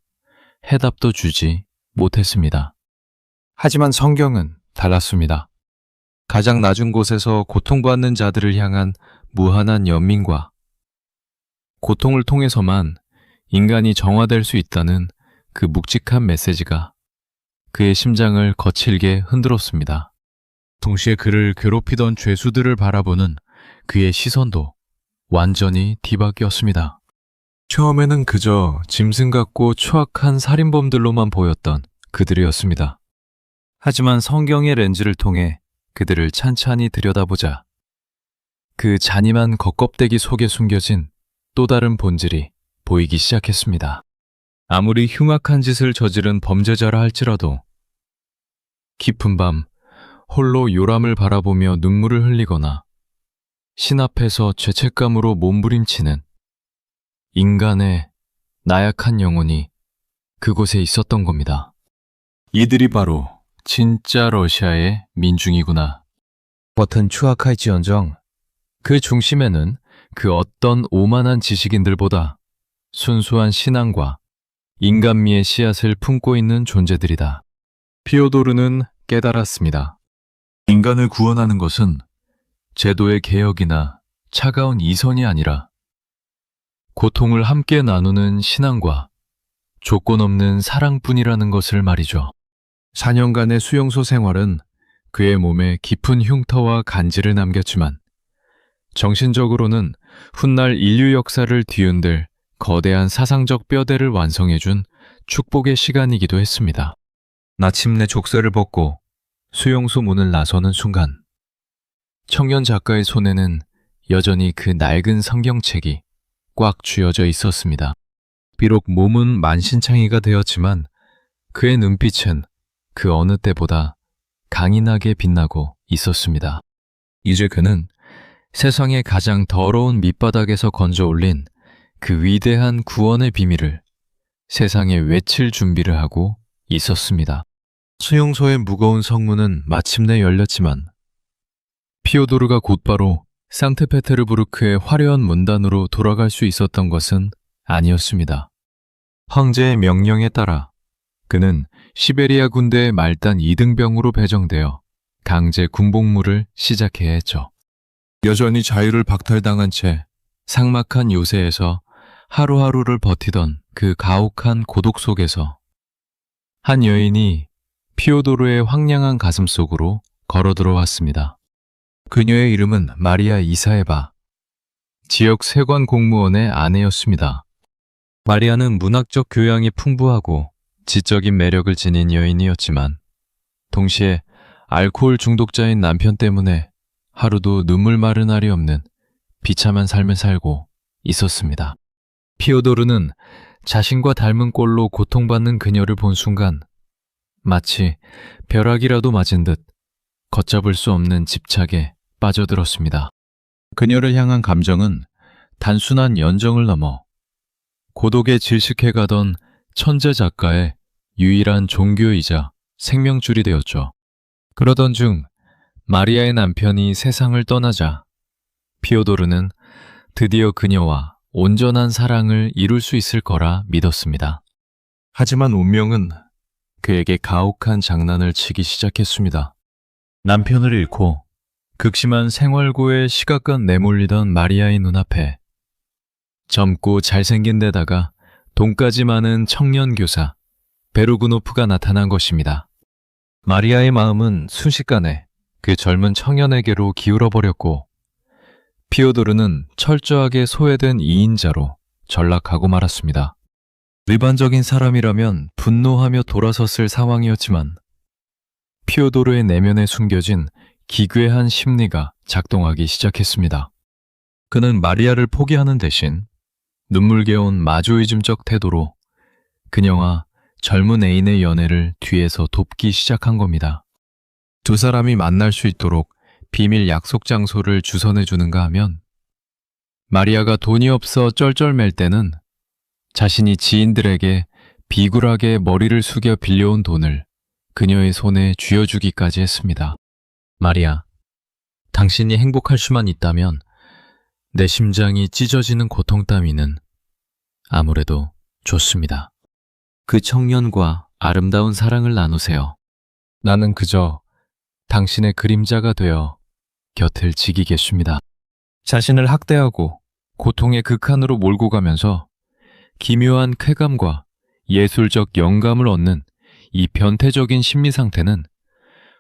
해답도 주지 못했습니다. 하지만 성경은 달랐습니다. 가장 낮은 곳에서 고통받는 자들을 향한 무한한 연민과 고통을 통해서만 인간이 정화될 수 있다는 그 묵직한 메시지가 그의 심장을 거칠게 흔들었습니다. 동시에 그를 괴롭히던 죄수들을 바라보는 그의 시선도 완전히 뒤바뀌었습니다. 처음에는 그저 짐승 같고 추악한 살인범들로만 보였던 그들이었습니다. 하지만 성경의 렌즈를 통해 그들을 찬찬히 들여다보자 그 잔인한 겉껍데기 속에 숨겨진 또 다른 본질이 보이기 시작했습니다. 아무리 흉악한 짓을 저지른 범죄자라 할지라도 깊은 밤 홀로 요람을 바라보며 눈물을 흘리거나 신 앞에서 죄책감으로 몸부림치는 인간의 나약한 영혼이 그곳에 있었던 겁니다. 이들이 바로 진짜 러시아의 민중이구나. 겉은 추악할지언정 그 중심에는 그 어떤 오만한 지식인들보다 순수한 신앙과 인간미의 씨앗을 품고 있는 존재들이다. 피오도르는 깨달았습니다. 인간을 구원하는 것은 제도의 개혁이나 차가운 이선이 아니라 고통을 함께 나누는 신앙과 조건 없는 사랑뿐이라는 것을 말이죠. 4년간의 수용소 생활은 그의 몸에 깊은 흉터와 간질을 남겼지만 정신적으로는 훗날 인류 역사를 뒤흔들 거대한 사상적 뼈대를 완성해준 축복의 시간이기도 했습니다. 마침내 족쇄를 벗고 수용소 문을 나서는 순간 청년 작가의 손에는 여전히 그 낡은 성경책이 꽉 쥐어져 있었습니다. 비록 몸은 만신창이가 되었지만 그의 눈빛은 그 어느 때보다 강인하게 빛나고 있었습니다. 이제 그는 세상의 가장 더러운 밑바닥에서 건져 올린 그 위대한 구원의 비밀을 세상에 외칠 준비를 하고 있었습니다. 수용소의 무거운 성문은 마침내 열렸지만 피오도르가 곧바로 상트페테르부르크의 화려한 문단으로 돌아갈 수 있었던 것은 아니었습니다. 황제의 명령에 따라 그는 시베리아 군대의 말단 2등병으로 배정되어 강제 군복무를 시작해야 했죠. 여전히 자유를 박탈당한 채 삭막한 요새에서 하루하루를 버티던 그 가혹한 고독 속에서 한 여인이 피오도르의 황량한 가슴 속으로 걸어 들어왔습니다. 그녀의 이름은 마리아 이사에바, 지역 세관 공무원의 아내였습니다. 마리아는 문학적 교養이 풍부하고 지적인 매력을 지닌 여인이었지만 동시에 알코올 중독자인 남편 때문에 하루도 눈물 마른 날이 없는 비참한 삶을 살고 있었습니다. 피오도르는 자신과 닮은 꼴로 고통받는 그녀를 본 순간 마치 벼락이라도 맞은 듯 걷잡을 수 없는 집착에 빠져들었습니다. 그녀를 향한 감정은 단순한 연정을 넘어 고독에 질식해가던 천재 작가의 유일한 종교이자 생명줄이 되었죠. 그러던 중 마리아의 남편이 세상을 떠나자 피오도르는 드디어 그녀와 온전한 사랑을 이룰 수 있을 거라 믿었습니다. 하지만 운명은 그에게 가혹한 장난을 치기 시작했습니다. 남편을 잃고 극심한 생활고에 시각간 내몰리던 마리아의 눈앞에 젊고 잘생긴 데다가 돈까지 많은 청년 교사 베르구노프가 나타난 것입니다. 마리아의 마음은 순식간에 그 젊은 청년에게로 기울어버렸고 피오도르는 철저하게 소외된 2인자로 전락하고 말았습니다. 일반적인 사람이라면 분노하며 돌아섰을 상황이었지만 피오도르의 내면에 숨겨진 기괴한 심리가 작동하기 시작했습니다. 그는 마리아를 포기하는 대신 눈물겨운 마조이즘적 태도로 그녀와 젊은 애인의 연애를 뒤에서 돕기 시작한 겁니다. 두 사람이 만날 수 있도록 비밀 약속 장소를 주선해 주는가 하면 마리아가 돈이 없어 쩔쩔맬 때는 자신이 지인들에게 비굴하게 머리를 숙여 빌려온 돈을 그녀의 손에 쥐어주기까지 했습니다. 마리아, 당신이 행복할 수만 있다면 내 심장이 찢어지는 고통 따위는 아무래도 좋습니다. 그 청년과 아름다운 사랑을 나누세요. 나는 그저 당신의 그림자가 되어 곁을 지키겠습니다. 자신을 학대하고 고통의 극한으로 몰고 가면서 기묘한 쾌감과 예술적 영감을 얻는 이 변태적인 심리 상태는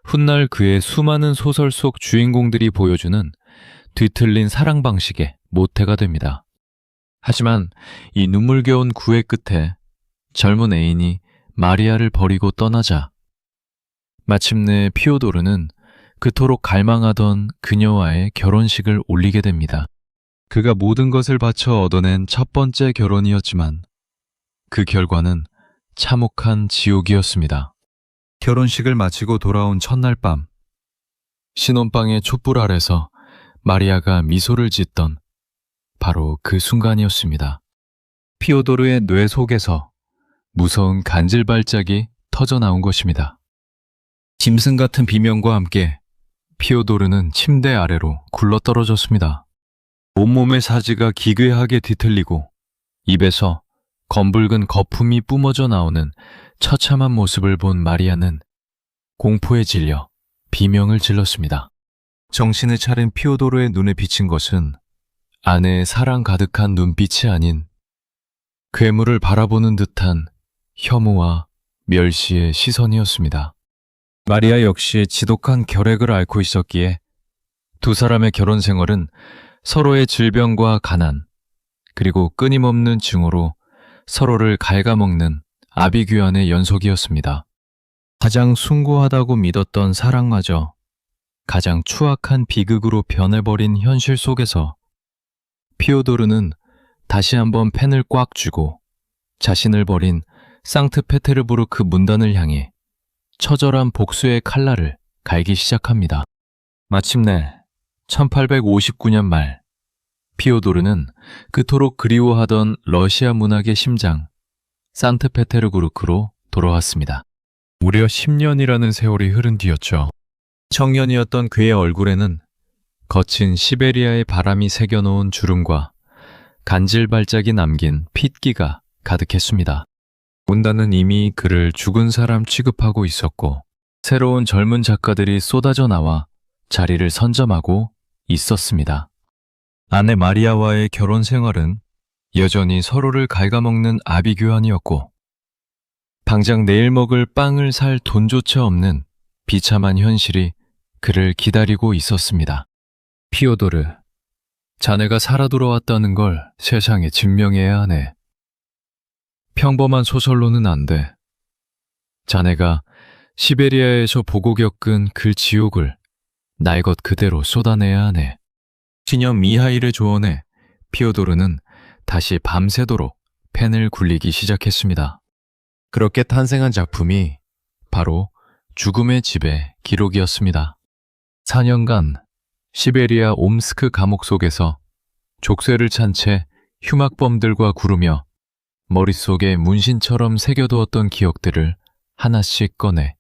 훗날 그의 수많은 소설 속 주인공들이 보여주는 뒤틀린 사랑 방식의 모태가 됩니다. 하지만 이 눈물겨운 구애 끝에 젊은 애인이 마리아를 버리고 떠나자 마침내 피오도르는 그토록 갈망하던 그녀와의 결혼식을 올리게 됩니다. 그가 모든 것을 바쳐 얻어낸 첫 번째 결혼이었지만 그 결과는 참혹한 지옥이었습니다. 결혼식을 마치고 돌아온 첫날 밤, 신혼방의 촛불 아래서 마리아가 미소를 짓던 바로 그 순간이었습니다. 피오도르의 뇌 속에서 무서운 간질 발작이 터져 나온 것입니다. 짐승 같은 비명과 함께 피오도르는 침대 아래로 굴러떨어졌습니다. 온몸의 사지가 기괴하게 뒤틀리고 입에서 검붉은 거품이 뿜어져 나오는 처참한 모습을 본 마리아는 공포에 질려 비명을 질렀습니다. 정신을 차린 피오도르의 눈에 비친 것은 아내의 사랑 가득한 눈빛이 아닌 괴물을 바라보는 듯한 혐오와 멸시의 시선이었습니다. 마리아 역시 지독한 결핵을 앓고 있었기에 두 사람의 결혼 생활은 서로의 질병과 가난, 그리고 끊임없는 증오로 서로를 갉아먹는 아비규환의 연속이었습니다. 가장 숭고하다고 믿었던 사랑마저 가장 추악한 비극으로 변해버린 현실 속에서 피오도르는 다시 한번 펜을 꽉 쥐고 자신을 버린 상트페테르부르크 문단을 향해 처절한 복수의 칼날을 갈기 시작합니다. 마침내 1859년 말 피오도르는 그토록 그리워하던 러시아 문학의 심장 상트페테르부르크로 돌아왔습니다. 무려 10년이라는 세월이 흐른 뒤였죠. 청년이었던 그의 얼굴에는 거친 시베리아의 바람이 새겨놓은 주름과 간질 발작이 남긴 핏기가 가득했습니다. 문단은 이미 그를 죽은 사람 취급하고 있었고 새로운 젊은 작가들이 쏟아져 나와 자리를 선점하고 있었습니다. 아내 마리아와의 결혼 생활은 여전히 서로를 갉아먹는 아비규환이었고 당장 내일 먹을 빵을 살 돈조차 없는 비참한 현실이 그를 기다리고 있었습니다. 피오도르, 자네가 살아 돌아왔다는 걸 세상에 증명해야 하네. 평범한 소설로는 안 돼. 자네가 시베리아에서 보고 겪은 그 지옥을 날 것 그대로 쏟아내야 하네. 시녀 미하일의 조언에 피오도르는 다시 밤새도록 펜을 굴리기 시작했습니다. 그렇게 탄생한 작품이 바로 죽음의 집의 기록이었습니다. 4년간 시베리아 옴스크 감옥 속에서 족쇄를 찬 채 흉악범들과 구르며 머릿속에 문신처럼 새겨두었던 기억들을 하나씩 꺼내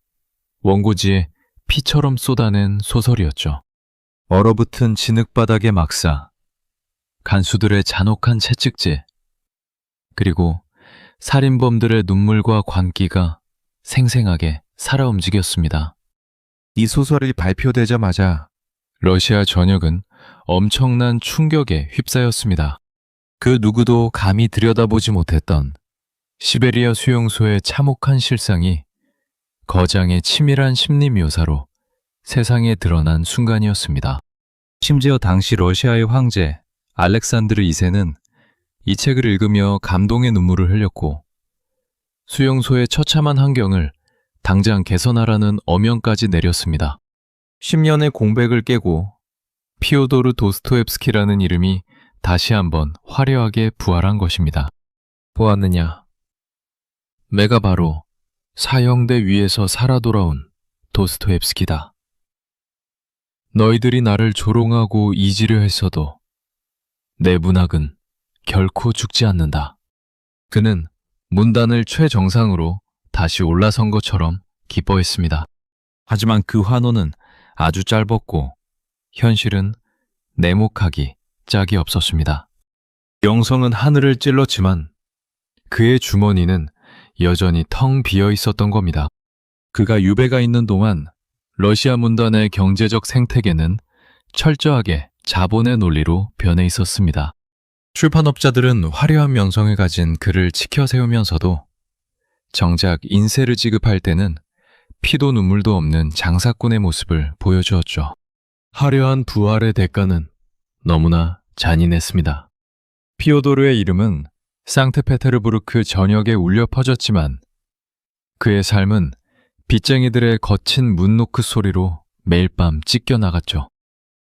원고지에 피처럼 쏟아낸 소설이었죠. 얼어붙은 진흙바닥의 막사, 간수들의 잔혹한 채찍질, 그리고 살인범들의 눈물과 광기가 생생하게 살아 움직였습니다. 이 소설이 발표되자마자 러시아 전역은 엄청난 충격에 휩싸였습니다. 그 누구도 감히 들여다보지 못했던 시베리아 수용소의 참혹한 실상이 거장의 치밀한 심리 묘사로 세상에 드러난 순간이었습니다. 심지어 당시 러시아의 황제 알렉산드르 2세는 이 책을 읽으며 감동의 눈물을 흘렸고 수용소의 처참한 환경을 당장 개선하라는 어명까지 내렸습니다. 10년의 공백을 깨고 피오도르 도스토옙스키라는 이름이 다시 한번 화려하게 부활한 것입니다. 보았느냐? 내가 바로 사형대 위에서 살아 돌아온 도스토옙스키다. 너희들이 나를 조롱하고 잊으려 했어도 내 문학은 결코 죽지 않는다. 그는 문단을 최정상으로 다시 올라선 것처럼 기뻐했습니다. 하지만 그 환호는 아주 짧았고 현실은 내목하기 짝이 없었습니다. 영성은 하늘을 찔렀지만 그의 주머니는 여전히 텅 비어 있었던 겁니다. 그가 유배가 있는 동안 러시아 문단의 경제적 생태계는 철저하게 자본의 논리로 변해 있었습니다. 출판업자들은 화려한 명성을 가진 그를 지켜 세우면서도 정작 인세를 지급할 때는 피도 눈물도 없는 장사꾼의 모습을 보여주었죠. 화려한 부활의 대가는 너무나 잔인했습니다. 피오도르의 이름은 상트페테르부르크 전역에 울려 퍼졌지만 그의 삶은 빚쟁이들의 거친 문노크 소리로 매일 밤 찢겨나갔죠.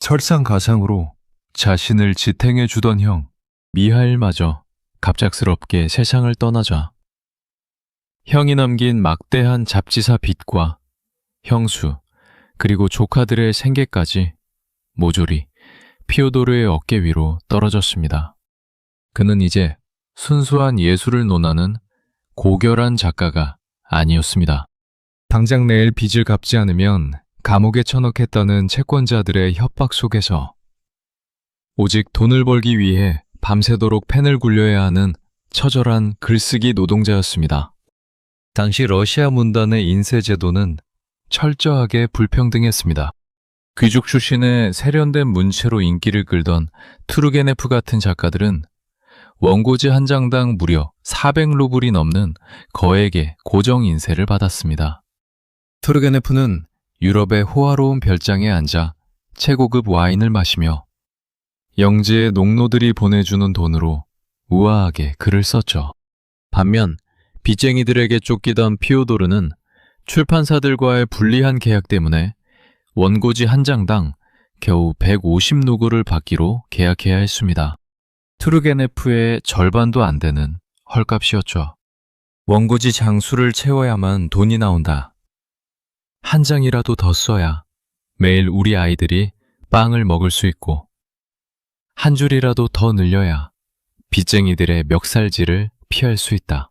설상가상으로 자신을 지탱해 주던 형 미하일마저 갑작스럽게 세상을 떠나자 형이 남긴 막대한 잡지사 빚과 형수 그리고 조카들의 생계까지 모조리 피오도르의 어깨 위로 떨어졌습니다. 그는 이제 순수한 예술을 논하는 고결한 작가가 아니었습니다. 당장 내일 빚을 갚지 않으면 감옥에 쳐넣겠다는 채권자들의 협박 속에서 오직 돈을 벌기 위해 밤새도록 펜을 굴려야 하는 처절한 글쓰기 노동자였습니다. 당시 러시아 문단의 인세 제도는 철저하게 불평등했습니다. 귀족 출신의 세련된 문체로 인기를 끌던 투르게네프 같은 작가들은 원고지 한 장당 무려 400루블이 넘는 거액의 고정 인세를 받았습니다. 투르게네프는 유럽의 호화로운 별장에 앉아 최고급 와인을 마시며 영지의 농노들이 보내주는 돈으로 우아하게 글을 썼죠. 반면 빚쟁이들에게 쫓기던 피오도르는 출판사들과의 불리한 계약 때문에 원고지 한 장당 겨우 150루블을 받기로 계약해야 했습니다. 투르게네프의 절반도 안 되는 헐값이었죠. 원고지 장수를 채워야만 돈이 나온다. 한 장이라도 더 써야 매일 우리 아이들이 빵을 먹을 수 있고 한 줄이라도 더 늘려야 빚쟁이들의 멱살질을 피할 수 있다.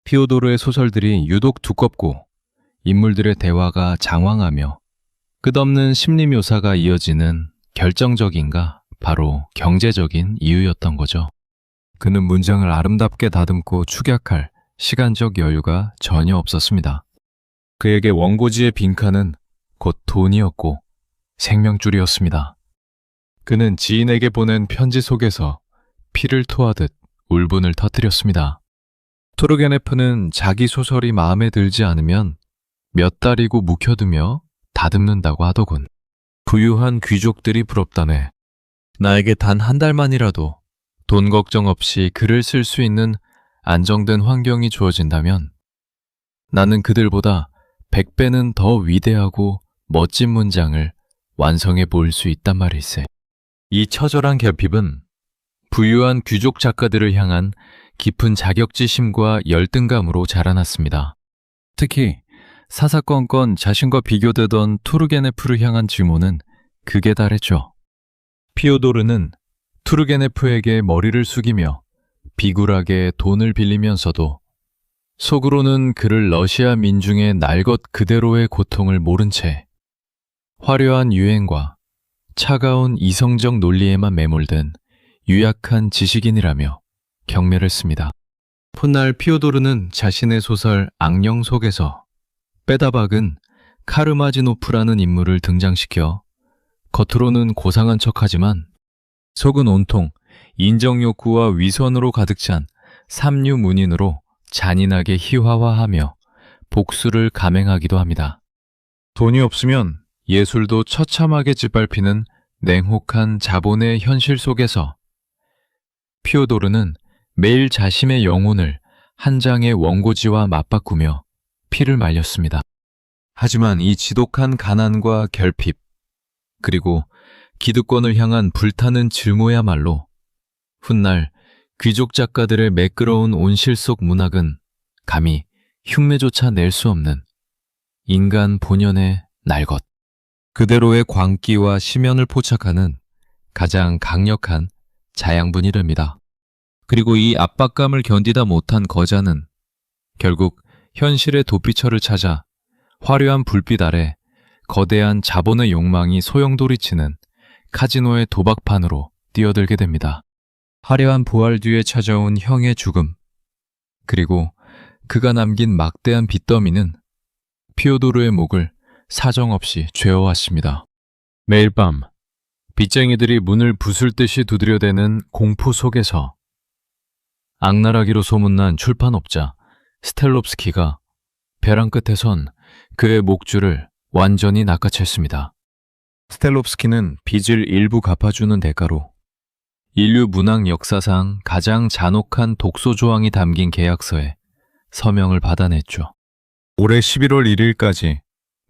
피오도르의 소설들이 유독 두껍고 인물들의 대화가 장황하며 끝없는 심리 묘사가 이어지는 결정적인가 바로 경제적인 이유였던 거죠. 그는 문장을 아름답게 다듬고 축약할 시간적 여유가 전혀 없었습니다. 그에게 원고지의 빈칸은 곧 돈이었고 생명줄이었습니다. 그는 지인에게 보낸 편지 속에서 피를 토하듯 울분을 터뜨렸습니다. 투르게네프는 자기 소설이 마음에 들지 않으면 몇 달이고 묵혀두며 다듬는다고 하더군. 부유한 귀족들이 부럽다네. 나에게 단 한 달만이라도 돈 걱정 없이 글을 쓸 수 있는 안정된 환경이 주어진다면 나는 그들보다 100배는 더 위대하고 멋진 문장을 완성해 볼 수 있단 말일세. 이 처절한 결핍은 부유한 귀족 작가들을 향한 깊은 자격지심과 열등감으로 자라났습니다. 특히 사사건건 자신과 비교되던 투르게네프를 향한 증오는 극에 달했죠. 피오도르는 투르게네프에게 머리를 숙이며 비굴하게 돈을 빌리면서도 속으로는 그를 러시아 민중의 날 것 그대로의 고통을 모른 채 화려한 유행과 차가운 이성적 논리에만 매몰된 유약한 지식인이라며 경매를 씁니다. 훗날 피오도르는 자신의 소설 악령 속에서 빼다 박은 카르마지노프라는 인물을 등장시켜 겉으로는 고상한 척하지만 속은 온통 인정욕구와 위선으로 가득 찬 삼류문인으로 잔인하게 희화화하며 복수를 감행하기도 합니다. 돈이 없으면 예술도 처참하게 짓밟히는 냉혹한 자본의 현실 속에서 피오도르는 매일 자신의 영혼을 한 장의 원고지와 맞바꾸며 피를 말렸습니다. 하지만 이 지독한 가난과 결핍, 그리고 기득권을 향한 불타는 증오야말로 훗날 귀족 작가들의 매끄러운 온실 속 문학은 감히 흉내조차 낼 수 없는 인간 본연의 날것, 그대로의 광기와 심연을 포착하는 가장 강력한 자양분이랍니다. 그리고 이 압박감을 견디다 못한 거자는 결국 현실의 도피처를 찾아 화려한 불빛 아래 거대한 자본의 욕망이 소용돌이치는 카지노의 도박판으로 뛰어들게 됩니다. 화려한 부활 뒤에 찾아온 형의 죽음, 그리고 그가 남긴 막대한 빚더미는 피오도르의 목을 사정없이 죄어왔습니다. 매일 밤 빚쟁이들이 문을 부술 듯이 두드려대는 공포 속에서 악랄하기로 소문난 출판업자 스텔롭스키가 벼랑 끝에 선 그의 목줄을 완전히 낚아챘습니다. 스텔롭스키는 빚을 일부 갚아주는 대가로 인류 문학 역사상 가장 잔혹한 독소 조항이 담긴 계약서에 서명을 받아냈죠. 올해 11월 1일까지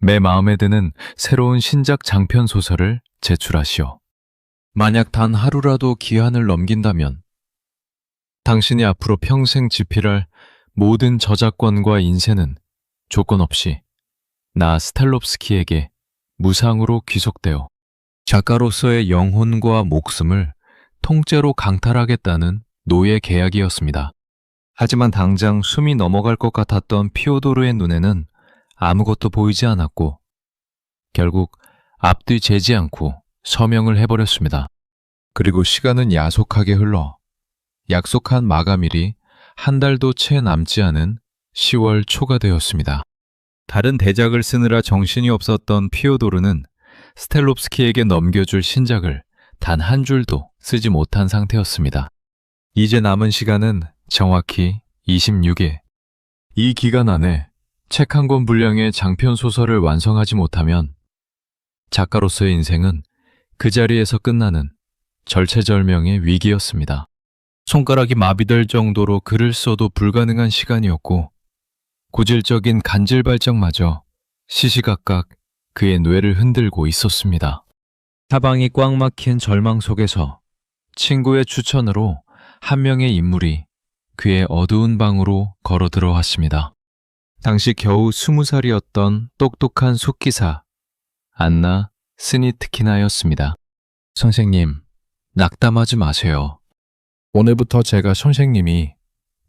내 마음에 드는 새로운 신작 장편 소설을 제출하시오. 만약 단 하루라도 기한을 넘긴다면 당신이 앞으로 평생 집필할 모든 저작권과 인세는 조건 없이 나 스텔롭스키에게 무상으로 귀속되어 작가로서의 영혼과 목숨을 통째로 강탈하겠다는 노예 계약이었습니다. 하지만 당장 숨이 넘어갈 것 같았던 피오도르의 눈에는 아무것도 보이지 않았고 결국 앞뒤 재지 않고 서명을 해버렸습니다. 그리고 시간은 야속하게 흘러 약속한 마감일이 한 달도 채 남지 않은 10월 초가 되었습니다. 다른 대작을 쓰느라 정신이 없었던 피오도르는 스텔롭스키에게 넘겨줄 신작을 단 한 줄도 쓰지 못한 상태였습니다. 이제 남은 시간은 정확히 26일. 이 기간 안에 책 한 권 분량의 장편 소설을 완성하지 못하면 작가로서의 인생은 그 자리에서 끝나는 절체절명의 위기였습니다. 손가락이 마비될 정도로 글을 써도 불가능한 시간이었고 고질적인 간질 발작마저 시시각각 그의 뇌를 흔들고 있었습니다. 사방이 꽉 막힌 절망 속에서 친구의 추천으로 한 명의 인물이 그의 어두운 방으로 걸어 들어왔습니다. 당시 겨우 20살이었던 똑똑한 속기사 안나 스니트키나였습니다. 선생님, 낙담하지 마세요. 오늘부터 제가 선생님이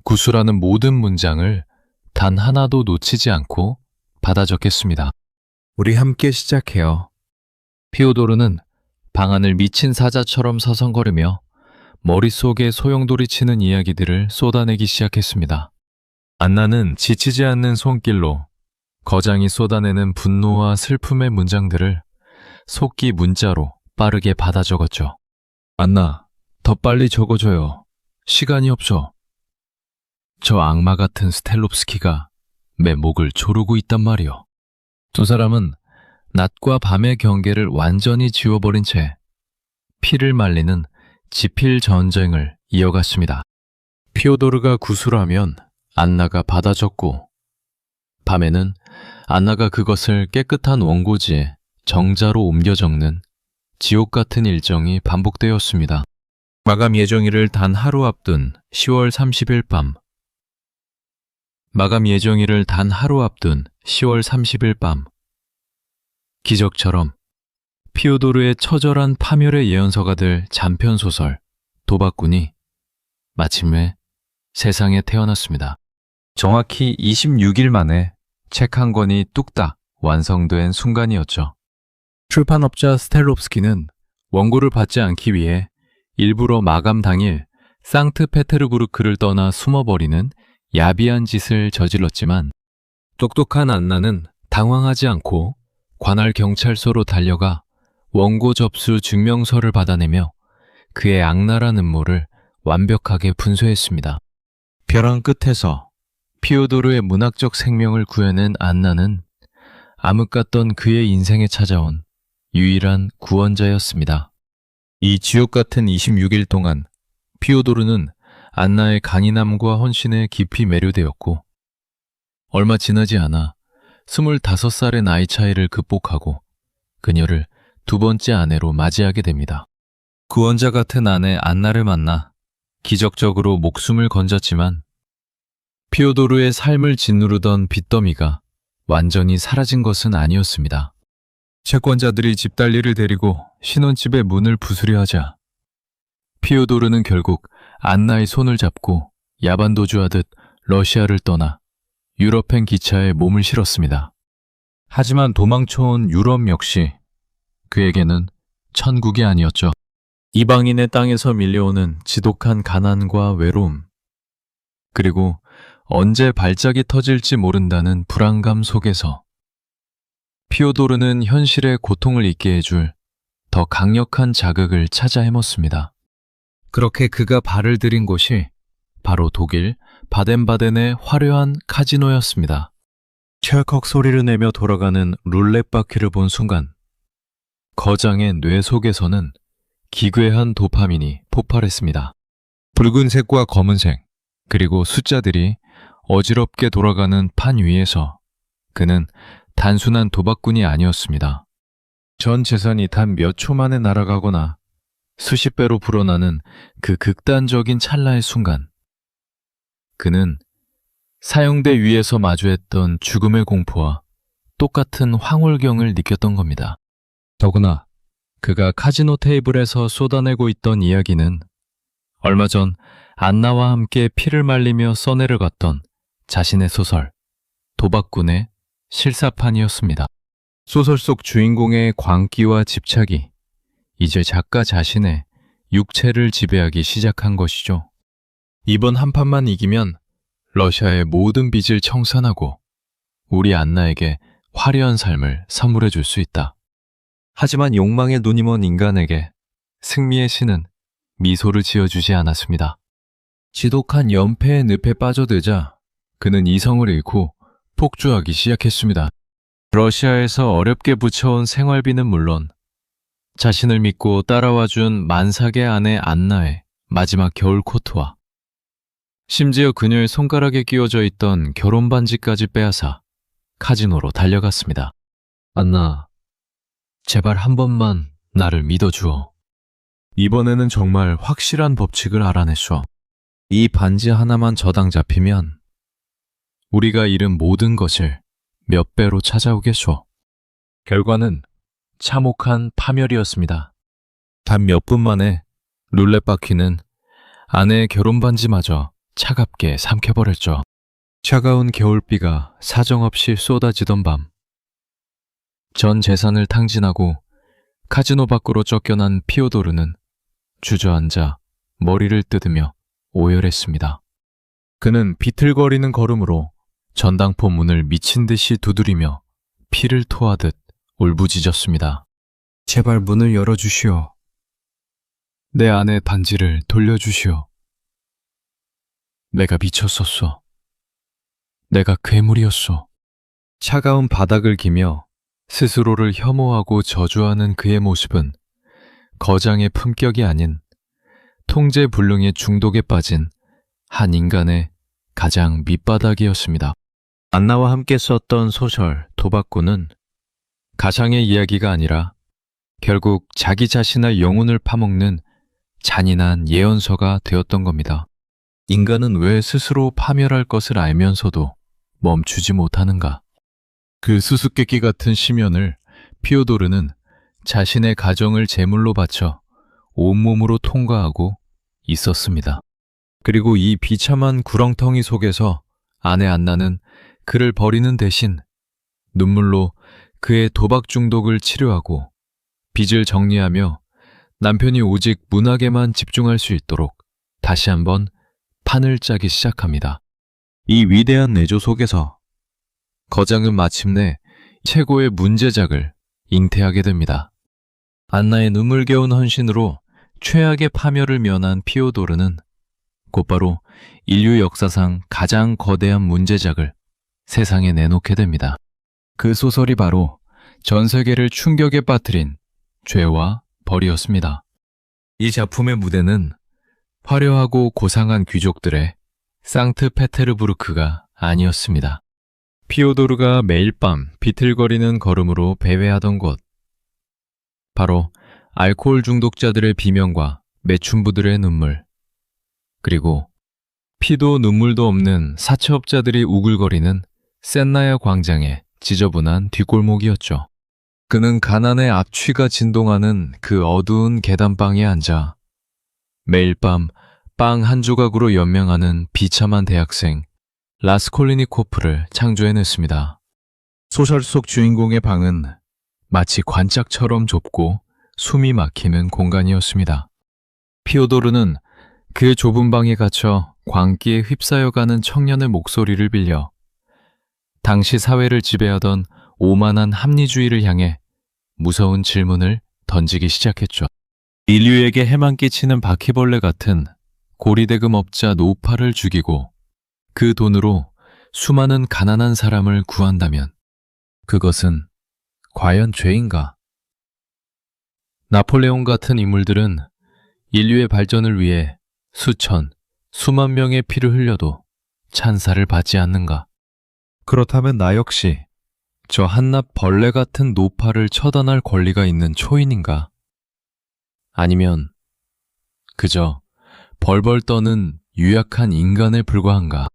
구술하는 모든 문장을 단 하나도 놓치지 않고 받아 적겠습니다. 우리 함께 시작해요. 피오도르는 방안을 미친 사자처럼 서성거리며 머릿속에 소용돌이 치는 이야기들을 쏟아내기 시작했습니다. 안나는 지치지 않는 손길로 거장이 쏟아내는 분노와 슬픔의 문장들을 속기 문자로 빠르게 받아 적었죠. 안나, 더 빨리 적어줘요. 시간이 없어. 저 악마 같은 스텔롭스키가 내 목을 조르고 있단 말이요. 두 사람은 낮과 밤의 경계를 완전히 지워버린 채 피를 말리는 지필 전쟁을 이어갔습니다. 피오도르가 구술하면 안나가 받아 적고, 밤에는 안나가 그것을 깨끗한 원고지에 정자로 옮겨 적는 지옥 같은 일정이 반복되었습니다. 마감 예정일을 단 하루 앞둔 10월 30일 밤. 기적처럼 피오도르의 처절한 파멸의 예언서가 될 단편소설 도박꾼이 마침내 세상에 태어났습니다. 정확히 26일 만에 책 한 권이 뚝딱 완성된 순간이었죠. 출판업자 스텔롭스키는 원고를 받지 않기 위해 일부러 마감 당일 상트페테르부르크를 떠나 숨어버리는 야비한 짓을 저질렀지만, 똑똑한 안나는 당황하지 않고 관할 경찰서로 달려가 원고 접수 증명서를 받아내며 그의 악랄한 음모를 완벽하게 분쇄했습니다. 벼랑 끝에서 피오도르의 문학적 생명을 구해낸 안나는 암흑 같던 그의 인생에 찾아온 유일한 구원자였습니다. 이 지옥 같은 26일 동안 피오도르는 안나의 강인함과 헌신에 깊이 매료되었고, 얼마 지나지 않아 25살의 나이 차이를 극복하고 그녀를 두 번째 아내로 맞이하게 됩니다. 구원자 같은 아내 안나를 만나 기적적으로 목숨을 건졌지만 피오도르의 삶을 짓누르던 빚더미가 완전히 사라진 것은 아니었습니다. 채권자들이 집달리를 데리고 신혼집의 문을 부수려 하자 피오도르는 결국 안나의 손을 잡고 야반도주하듯 러시아를 떠나 유럽행 기차에 몸을 실었습니다. 하지만 도망쳐온 유럽 역시 그에게는 천국이 아니었죠. 이방인의 땅에서 밀려오는 지독한 가난과 외로움, 그리고 언제 발작이 터질지 모른다는 불안감 속에서 피오도르는 현실의 고통을 잊게 해줄 더 강력한 자극을 찾아 헤맸습니다. 그렇게 그가 발을 들인 곳이 바로 독일 바덴바덴의 화려한 카지노였습니다. 철컥 소리를 내며 돌아가는 룰렛 바퀴를 본 순간 거장의 뇌 속에서는 기괴한 도파민이 폭발했습니다. 붉은색과 검은색, 그리고 숫자들이 어지럽게 돌아가는 판 위에서 그는 단순한 도박꾼이 아니었습니다. 전 재산이 단 몇 초 만에 날아가거나 수십 배로 불어나는 그 극단적인 찰나의 순간, 그는 사형대 위에서 마주했던 죽음의 공포와 똑같은 황홀경을 느꼈던 겁니다. 더구나 그가 카지노 테이블에서 쏟아내고 있던 이야기는 얼마 전 안나와 함께 피를 말리며 써내려갔던 자신의 소설 도박꾼의 실사판이었습니다. 소설 속 주인공의 광기와 집착이 이제 작가 자신의 육체를 지배하기 시작한 것이죠. 이번 한 판만 이기면 러시아의 모든 빚을 청산하고 우리 안나에게 화려한 삶을 선물해 줄 수 있다. 하지만 욕망에 눈이 먼 인간에게 승리의 신은 미소를 지어주지 않았습니다. 지독한 연패의 늪에 빠져들자 그는 이성을 잃고 폭주하기 시작했습니다. 러시아에서 어렵게 붙여온 생활비는 물론 자신을 믿고 따라와준 만삭의 아내 안나의 마지막 겨울 코트와 심지어 그녀의 손가락에 끼워져 있던 결혼 반지까지 빼앗아 카지노로 달려갔습니다. 안나, 제발 한 번만 나를 믿어주어. 이번에는 정말 확실한 법칙을 알아내쇼. 이 반지 하나만 저당 잡히면 우리가 잃은 모든 것을 몇 배로 찾아오겠쇼. 결과는 참혹한 파멸이었습니다. 단 몇 분 만에 룰렛 바퀴는 아내의 결혼 반지마저 차갑게 삼켜버렸죠. 차가운 겨울비가 사정없이 쏟아지던 밤, 전 재산을 탕진하고 카지노 밖으로 쫓겨난 피오도르는 주저앉아 머리를 뜯으며 오열했습니다. 그는 비틀거리는 걸음으로 전당포 문을 미친 듯이 두드리며 피를 토하듯 울부짖었습니다. 제발 문을 열어주시오. 내 아내 반지를 돌려주시오. 내가 미쳤었소. 내가 괴물이었소. 차가운 바닥을 기며 스스로를 혐오하고 저주하는 그의 모습은 거장의 품격이 아닌 통제불능의 중독에 빠진 한 인간의 가장 밑바닥이었습니다. 안나와 함께 썼던 소설 도박꾼은 가상의 이야기가 아니라 결국 자기 자신의 영혼을 파먹는 잔인한 예언서가 되었던 겁니다. 인간은 왜 스스로 파멸할 것을 알면서도 멈추지 못하는가? 그 수수께끼 같은 심연을 피오도르는 자신의 가정을 제물로 바쳐 온몸으로 통과하고 있었습니다. 그리고 이 비참한 구렁텅이 속에서 아내 안나는 그를 버리는 대신 눈물로 그의 도박 중독을 치료하고 빚을 정리하며 남편이 오직 문학에만 집중할 수 있도록 다시 한번 판을 짜기 시작합니다. 이 위대한 내조 속에서 거장은 마침내 최고의 문제작을 잉태하게 됩니다. 안나의 눈물겨운 헌신으로 최악의 파멸을 면한 피오도르는 곧바로 인류 역사상 가장 거대한 문제작을 세상에 내놓게 됩니다. 그 소설이 바로 전 세계를 충격에 빠뜨린 죄와 벌이었습니다. 이 작품의 무대는 화려하고 고상한 귀족들의 상트페테르부르크가 아니었습니다. 피오도르가 매일 밤 비틀거리는 걸음으로 배회하던 곳, 바로 알코올 중독자들의 비명과 매춘부들의 눈물, 그리고 피도 눈물도 없는 사채업자들이 우글거리는 센나야 광장의 지저분한 뒷골목이었죠. 그는 가난의 압취가 진동하는 그 어두운 계단방에 앉아 매일 밤 빵 한 조각으로 연명하는 비참한 대학생 라스콜리니코프를 창조해냈습니다. 소설 속 주인공의 방은 마치 관짝처럼 좁고 숨이 막히는 공간이었습니다. 피오도르는 그 좁은 방에 갇혀 광기에 휩싸여가는 청년의 목소리를 빌려 당시 사회를 지배하던 오만한 합리주의를 향해 무서운 질문을 던지기 시작했죠. 인류에게 해만 끼치는 바퀴벌레 같은 고리대금업자 노파를 죽이고 그 돈으로 수많은 가난한 사람을 구한다면 그것은 과연 죄인가? 나폴레옹 같은 인물들은 인류의 발전을 위해 수천, 수만 명의 피를 흘려도 찬사를 받지 않는가? 그렇다면 나 역시 저 한낱 벌레 같은 노파를 처단할 권리가 있는 초인인가? 아니면 그저 벌벌 떠는 유약한 인간에 불과한가?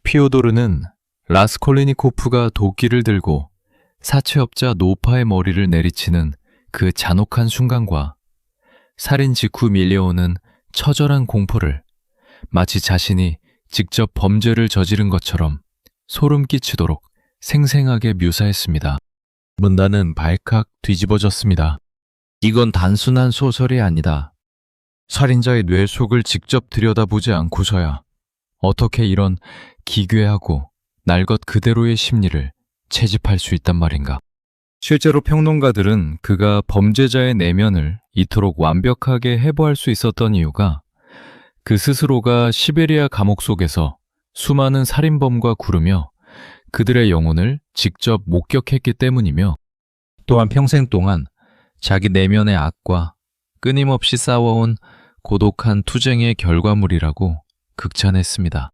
피오도르는 라스콜리니코프가 도끼를 들고 사채업자 노파의 머리를 내리치는 그 잔혹한 순간과 살인 직후 밀려오는 처절한 공포를 마치 자신이 직접 범죄를 저지른 것처럼 소름 끼치도록 생생하게 묘사했습니다. 문단은 발칵 뒤집어졌습니다. 이건 단순한 소설이 아니다. 살인자의 뇌 속을 직접 들여다보지 않고서야 어떻게 이런 기괴하고 날 것 그대로의 심리를 채집할 수 있단 말인가. 실제로 평론가들은 그가 범죄자의 내면을 이토록 완벽하게 해부할 수 있었던 이유가 그 스스로가 시베리아 감옥 속에서 수많은 살인범과 구르며 그들의 영혼을 직접 목격했기 때문이며 또한 평생 동안 자기 내면의 악과 끊임없이 싸워온 고독한 투쟁의 결과물이라고 극찬했습니다.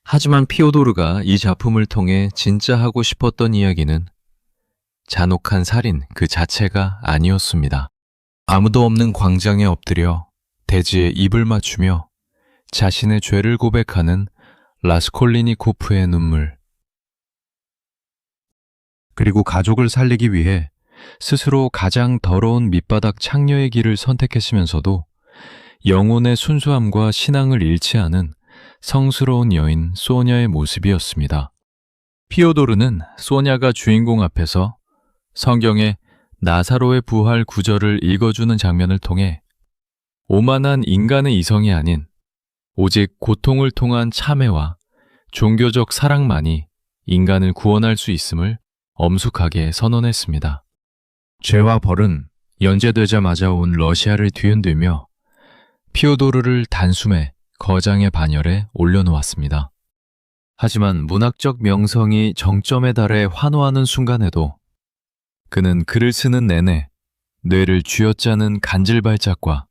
하지만 피오도르가 이 작품을 통해 진짜 하고 싶었던 이야기는 잔혹한 살인 그 자체가 아니었습니다. 아무도 없는 광장에 엎드려 대지에 입을 맞추며 자신의 죄를 고백하는 라스콜리니코프의 눈물. 그리고 가족을 살리기 위해 스스로 가장 더러운 밑바닥 창녀의 길을 선택했으면서도 영혼의 순수함과 신앙을 잃지 않은 성스러운 여인 소냐의 모습이었습니다. 피오도르는 소냐가 주인공 앞에서 성경의 나사로의 부활 구절을 읽어주는 장면을 통해 오만한 인간의 이성이 아닌 오직 고통을 통한 참회와 종교적 사랑만이 인간을 구원할 수 있음을 엄숙하게 선언했습니다. 죄와 벌은 연재되자마자 온 러시아를 뒤흔들며 피오도르를 단숨에 거장의 반열에 올려놓았습니다. 하지만 문학적 명성이 정점에 달해 환호하는 순간에도 그는 글을 쓰는 내내 뇌를 쥐어짜는 간질발작과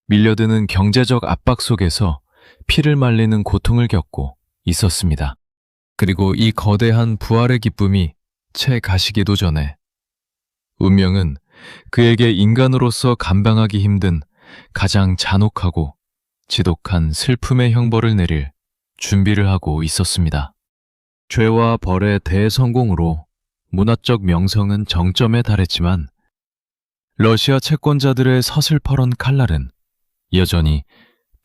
밀려드는 경제적 압박 속에서 피를 말리는 고통을 겪고 있었습니다. 그리고 이 거대한 부활의 기쁨이 채 가시기도 전에 운명은 그에게 인간으로서 감당하기 힘든 가장 잔혹하고 지독한 슬픔의 형벌을 내릴 준비를 하고 있었습니다. 죄와 벌의 대성공으로 문화적 명성은 정점에 달했지만 러시아 채권자들의 서슬퍼런 칼날은 여전히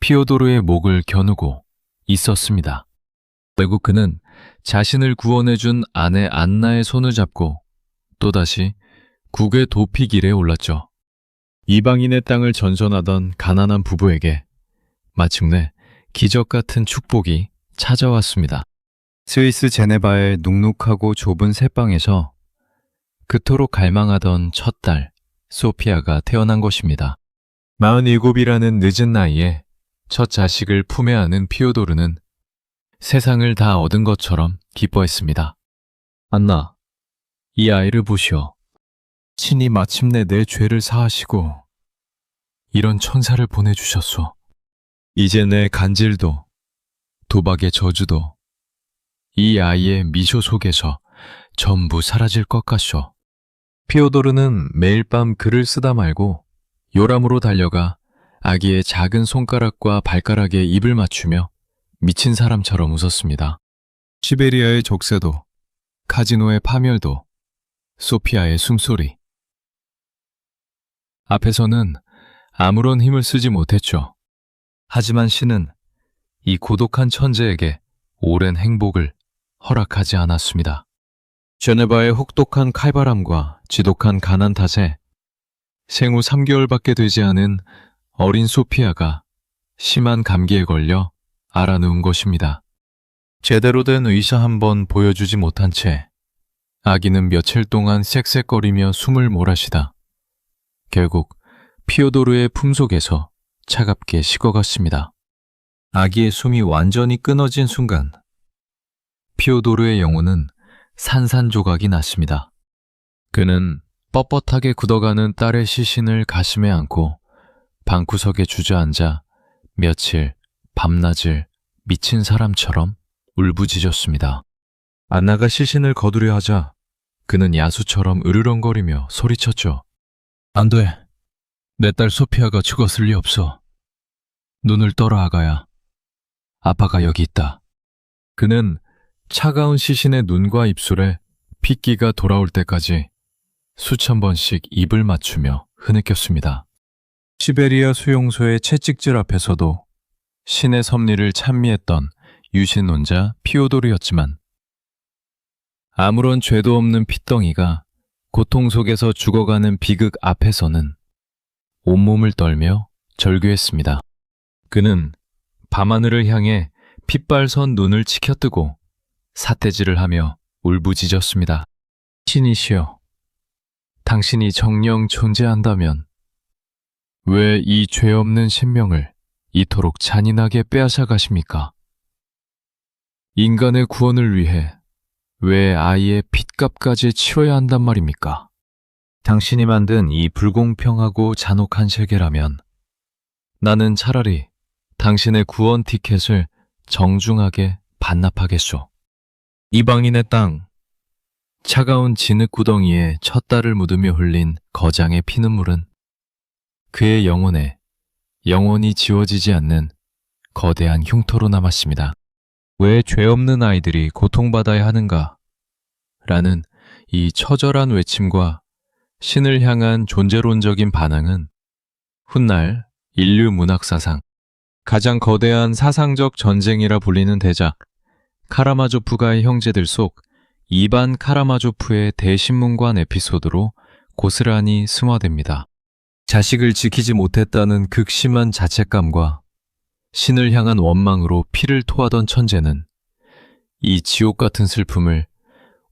피오도르의 목을 겨누고 있었습니다. 결국 그는 자신을 구원해준 아내 안나의 손을 잡고 또다시 국의 도피길에 올랐죠. 이방인의 땅을 전선하던 가난한 부부에게 마침내 기적 같은 축복이 찾아왔습니다. 스위스 제네바의 눅눅하고 좁은 새방에서 그토록 갈망하던 첫 딸 소피아가 태어난 것입니다. 47이라는 늦은 나이에 첫 자식을 품에 안은 피오도르는 세상을 다 얻은 것처럼 기뻐했습니다. 안나, 이 아이를 보시오. 신이 마침내 내 죄를 사하시고 이런 천사를 보내주셨소. 이제 내 간질도 도박의 저주도 이 아이의 미소 속에서 전부 사라질 것 같쇼. 피오도르는 매일 밤 글을 쓰다 말고 요람으로 달려가 아기의 작은 손가락과 발가락에 입을 맞추며 미친 사람처럼 웃었습니다. 시베리아의 족쇄도, 카지노의 파멸도, 소피아의 숨소리. 앞에서는 아무런 힘을 쓰지 못했죠. 하지만 신은 이 고독한 천재에게 오랜 행복을 허락하지 않았습니다. 제네바의 혹독한 칼바람과 지독한 가난 탓에 생후 3개월밖에 되지 않은 어린 소피아가 심한 감기에 걸려 앓아누운 것입니다. 제대로 된 의사 한 번 보여주지 못한 채 아기는 며칠 동안 쌕쌕거리며 숨을 몰아쉬다 결국 피오도르의 품속에서 차갑게 식어갔습니다. 아기의 숨이 완전히 끊어진 순간 피오도르의 영혼은 산산조각이 났습니다. 그는 뻣뻣하게 굳어가는 딸의 시신을 가슴에 안고 방구석에 주저앉아 며칠 밤낮을 미친 사람처럼 울부짖었습니다. 안나가 시신을 거두려 하자 그는 야수처럼 으르렁거리며 소리쳤죠. 안 돼. 내 딸 소피아가 죽었을 리 없어. 눈을 떠라 아가야. 아빠가 여기 있다. 그는 차가운 시신의 눈과 입술에 핏기가 돌아올 때까지 수천 번씩 입을 맞추며 흐느꼈습니다. 시베리아 수용소의 채찍질 앞에서도 신의 섭리를 찬미했던 유신론자 피오도르였지만 아무런 죄도 없는 핏덩이가 고통 속에서 죽어가는 비극 앞에서는 온몸을 떨며 절규했습니다. 그는 밤하늘을 향해 핏발선 눈을 치켜뜨고 삿대질을 하며 울부짖었습니다. 신이시여, 당신이 정녕 존재한다면 왜 이 죄 없는 신명을 이토록 잔인하게 빼앗아 가십니까? 인간의 구원을 위해 왜 아이의 핏값까지 치러야 한단 말입니까? 당신이 만든 이 불공평하고 잔혹한 세계라면 나는 차라리 당신의 구원 티켓을 정중하게 반납하겠소. 이방인의 땅. 차가운 진흙 구덩이에 첫 달을 묻으며 흘린 거장의 피눈물은 그의 영혼에 영원히 지워지지 않는 거대한 흉터로 남았습니다. 왜 죄 없는 아이들이 고통받아야 하는가? 라는 이 처절한 외침과 신을 향한 존재론적인 반항은 훗날 인류 문학사상 가장 거대한 사상적 전쟁이라 불리는 대작 카라마조프가의 형제들 속 이반 카라마조프의 대신문관 에피소드로 고스란히 승화됩니다. 자식을 지키지 못했다는 극심한 자책감과 신을 향한 원망으로 피를 토하던 천재는 이 지옥 같은 슬픔을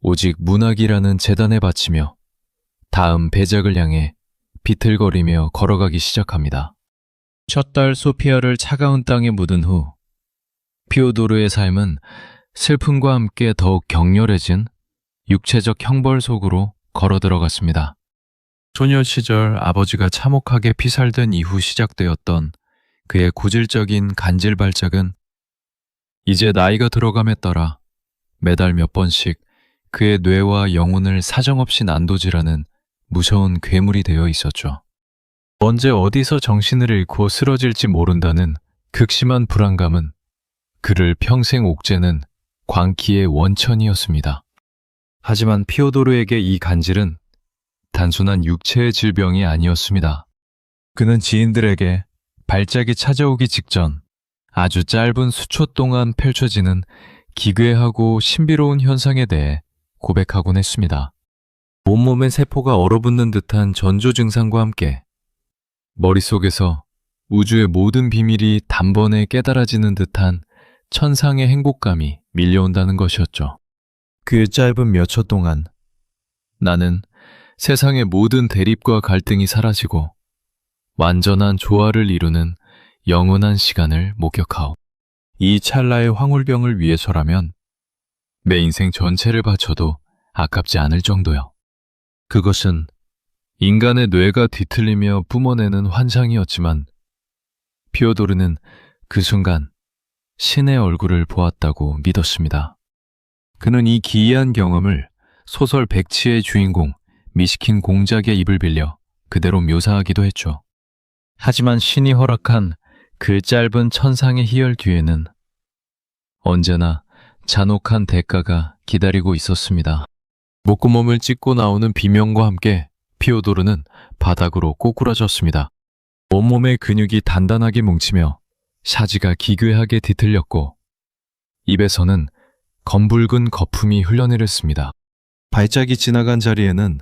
오직 문학이라는 재단에 바치며 다음 배작을 향해 비틀거리며 걸어가기 시작합니다. 첫 딸 소피아를 차가운 땅에 묻은 후 피오도르의 삶은 슬픔과 함께 더욱 격렬해진 육체적 형벌 속으로 걸어 들어갔습니다. 소녀 시절 아버지가 참혹하게 피살된 이후 시작되었던 그의 고질적인 간질 발작은 이제 나이가 들어감에 따라 매달 몇 번씩 그의 뇌와 영혼을 사정없이 난도질하는 무서운 괴물이 되어 있었죠. 언제 어디서 정신을 잃고 쓰러질지 모른다는 극심한 불안감은 그를 평생 옥죄는 광기의 원천이었습니다. 하지만 피오도르에게 이 간질은 단순한 육체의 질병이 아니었습니다. 그는 지인들에게 발작이 찾아오기 직전 아주 짧은 수초 동안 펼쳐지는 기괴하고 신비로운 현상에 대해 고백하곤 했습니다. 온몸의 세포가 얼어붙는 듯한 전조 증상과 함께 머릿속에서 우주의 모든 비밀이 단번에 깨달아지는 듯한 천상의 행복감이 밀려온다는 것이었죠. 그 짧은 몇 초 동안 나는 세상의 모든 대립과 갈등이 사라지고 완전한 조화를 이루는 영원한 시간을 목격하오. 이 찰나의 황홀병을 위해서라면 내 인생 전체를 바쳐도 아깝지 않을 정도요. 그것은 인간의 뇌가 뒤틀리며 뿜어내는 환상이었지만 피오도르는 그 순간 신의 얼굴을 보았다고 믿었습니다. 그는 이 기이한 경험을 소설 백치의 주인공 미시킨 공작의 입을 빌려 그대로 묘사하기도 했죠. 하지만 신이 허락한 그 짧은 천상의 희열 뒤에는 언제나 잔혹한 대가가 기다리고 있었습니다. 목구멍을 찢고 나오는 비명과 함께 피오도르는 바닥으로 꼬꾸라졌습니다. 온몸의 근육이 단단하게 뭉치며 사지가 기괴하게 뒤틀렸고 입에서는 검붉은 거품이 흘러내렸습니다. 발작이 지나간 자리에는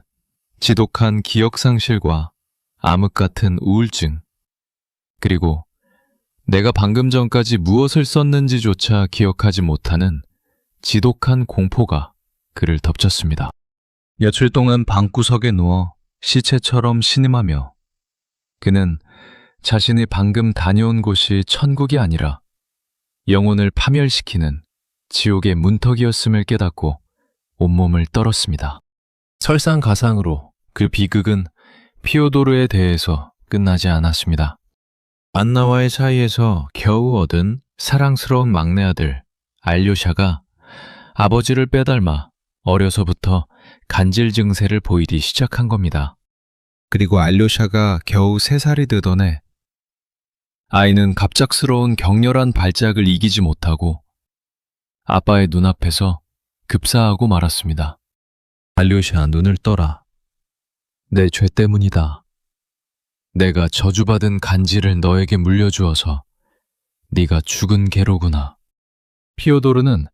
지독한 기억상실과 암흑 같은 우울증, 그리고 내가 방금 전까지 무엇을 썼는지조차 기억하지 못하는 지독한 공포가 그를 덮쳤습니다. 며칠 동안 방구석에 누워 시체처럼 신음하며 그는 자신이 방금 다녀온 곳이 천국이 아니라 영혼을 파멸시키는 지옥의 문턱이었음을 깨닫고 온몸을 떨었습니다. 설상가상으로 그 비극은 피오도르에 대해서 끝나지 않았습니다. 안나와의 사이에서 겨우 얻은 사랑스러운 막내 아들 알료샤가 아버지를 빼닮아 어려서부터 간질 증세를 보이기 시작한 겁니다. 그리고 알료샤가 겨우 3살이 되던 해 아이는 갑작스러운 격렬한 발작을 이기지 못하고 아빠의 눈앞에서 급사하고 말았습니다. 알료샤, 눈을 떠라. 내 죄 때문이다. 내가 저주받은 간질을 너에게 물려주어서 네가 죽은 개로구나. 피오도르는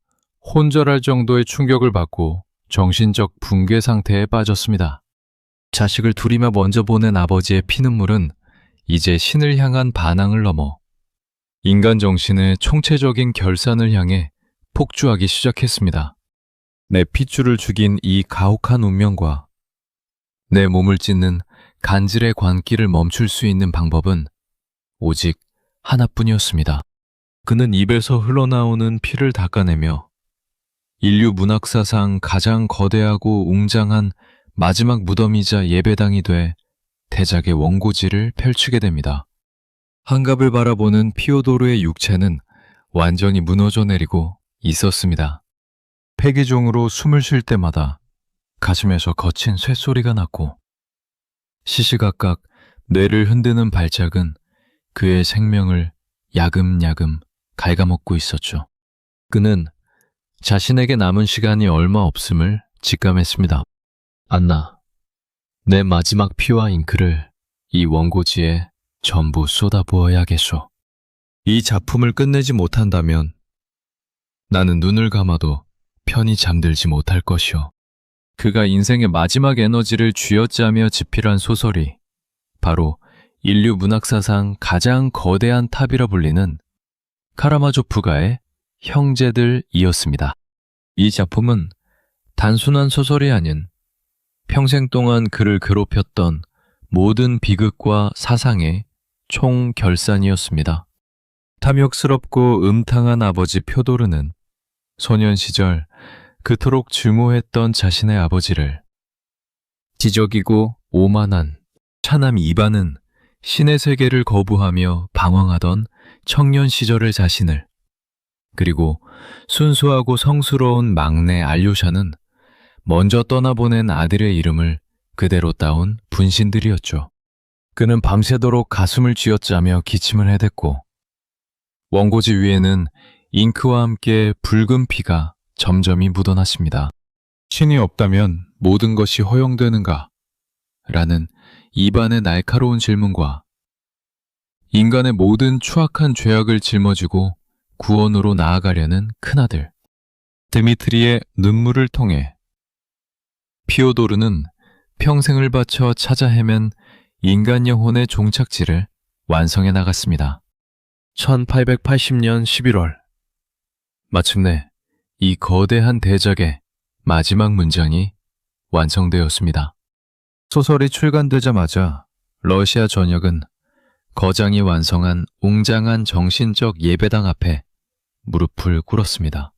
혼절할 정도의 충격을 받고 정신적 붕괴 상태에 빠졌습니다. 자식을 둘이며 먼저 보낸 아버지의 피눈물은 이제 신을 향한 반항을 넘어 인간 정신의 총체적인 결산을 향해 폭주하기 시작했습니다. 내 핏줄을 죽인 이 가혹한 운명과 내 몸을 찢는 간질의 광기를 멈출 수 있는 방법은 오직 하나뿐이었습니다. 그는 입에서 흘러나오는 피를 닦아내며 인류 문학사상 가장 거대하고 웅장한 마지막 무덤이자 예배당이 돼 대작의 원고지를 펼치게 됩니다. 한갑을 바라보는 피오도르의 육체는 완전히 무너져 내리고 있었습니다. 폐기종으로 숨을 쉴 때마다 가슴에서 거친 쇳소리가 났고 시시각각 뇌를 흔드는 발작은 그의 생명을 야금야금 갉아먹고 있었죠. 그는 자신에게 남은 시간이 얼마 없음을 직감했습니다. 안나, 내 마지막 피와 잉크를 이 원고지에 전부 쏟아부어야겠소. 이 작품을 끝내지 못한다면 나는 눈을 감아도 편히 잠들지 못할 것이오. 그가 인생의 마지막 에너지를 쥐어짜며 집필한 소설이 바로 인류 문학사상 가장 거대한 탑이라 불리는 카라마조프가의 형제들이었습니다. 이 작품은 단순한 소설이 아닌 평생 동안 그를 괴롭혔던 모든 비극과 사상의 총결산이었습니다. 탐욕스럽고 음탕한 아버지 표도르는 소년 시절 그토록 증오했던 자신의 아버지를, 지적이고 오만한 차남 이반은 신의 세계를 거부하며 방황하던 청년 시절의 자신을, 그리고 순수하고 성스러운 막내 알료샤는 먼저 떠나보낸 아들의 이름을 그대로 따온 분신들이었죠. 그는 밤새도록 가슴을 쥐어짜며 기침을 해댔고 원고지 위에는 잉크와 함께 붉은 피가 점점이 묻어났습니다. 신이 없다면 모든 것이 허용되는가? 라는 이반의 날카로운 질문과 인간의 모든 추악한 죄악을 짊어지고 구원으로 나아가려는 큰아들 드미트리의 눈물을 통해 피오도르는 평생을 바쳐 찾아 헤맨 인간 영혼의 종착지를 완성해 나갔습니다. 1880년 11월 마침내 이 거대한 대작의 마지막 문장이 완성되었습니다. 소설이 출간되자마자 러시아 전역은 거장이 완성한 웅장한 정신적 예배당 앞에 무릎을 꿇었습니다.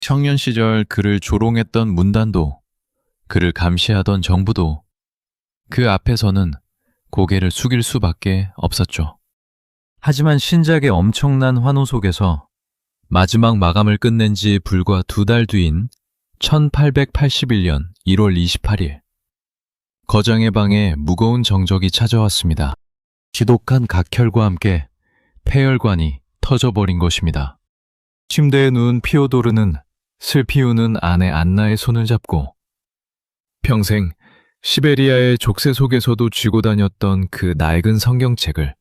청년 시절 그를 조롱했던 문단도, 그를 감시하던 정부도 그 앞에서는 고개를 숙일 수밖에 없었죠. 하지만 신작의 엄청난 환호 속에서 마지막 마감을 끝낸 지 불과 2달 뒤인 1881년 1월 28일 거장의 방에 무거운 정적이 찾아왔습니다. 지독한 각혈과 함께 폐혈관이 터져버린 것입니다. 침대에 누운 피오도르는 슬피 우는 아내 안나의 손을 잡고 평생 시베리아의 족쇄 속에서도 쥐고 다녔던 그 낡은 성경책을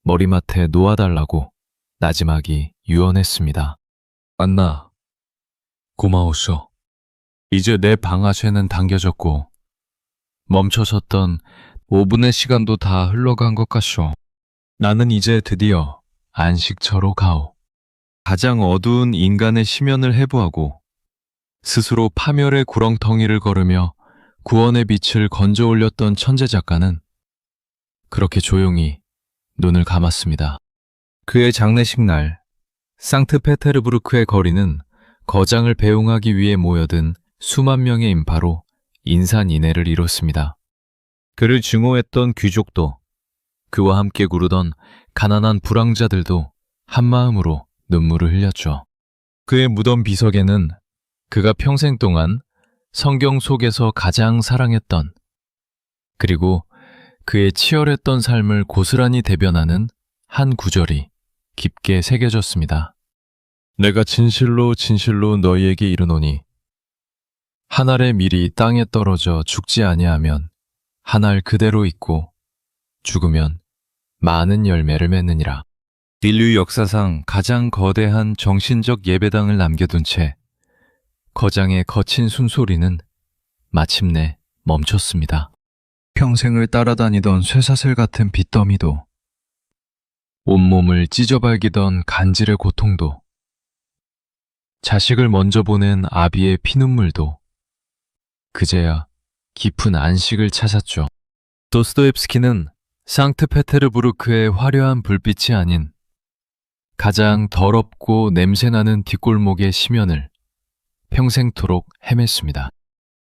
머리맡에 놓아달라고 나지막이 유언했습니다. 안나, 고마웠어. 이제 내 방아쇠는 당겨졌고 멈춰섰던 5분의 시간도 다 흘러간 것 같쇼. 나는 이제 드디어 안식처로 가오. 가장 어두운 인간의 심연을 해부하고 스스로 파멸의 구렁텅이를 걸으며 구원의 빛을 건져 올렸던 천재 작가는 그렇게 조용히 눈을 감았습니다. 그의 장례식 날 상트페테르부르크의 거리는 거장을 배웅하기 위해 모여든 수만 명의 인파로 인산인해를 이뤘습니다. 그를 증오했던 귀족도, 그와 함께 구르던 가난한 불황자들도 한마음으로 눈물을 흘렸죠. 그의 무덤 비석에는 그가 평생 동안 성경 속에서 가장 사랑했던, 그리고 그의 치열했던 삶을 고스란히 대변하는 한 구절이 깊게 새겨졌습니다. 내가 진실로 진실로 너희에게 이르노니 한 알의 밀이 땅에 떨어져 죽지 아니하면 한 알 그대로 있고 죽으면 많은 열매를 맺느니라. 인류 역사상 가장 거대한 정신적 예배당을 남겨둔 채 거장의 거친 숨소리는 마침내 멈췄습니다. 평생을 따라다니던 쇠사슬 같은 빚더미도, 온몸을 찢어발기던 간질의 고통도, 자식을 먼저 보낸 아비의 피눈물도 그제야 깊은 안식을 찾았죠. 도스토옙스키는 상트페테르부르크의 화려한 불빛이 아닌 가장 더럽고 냄새나는 뒷골목의 심연을 평생토록 헤맸습니다.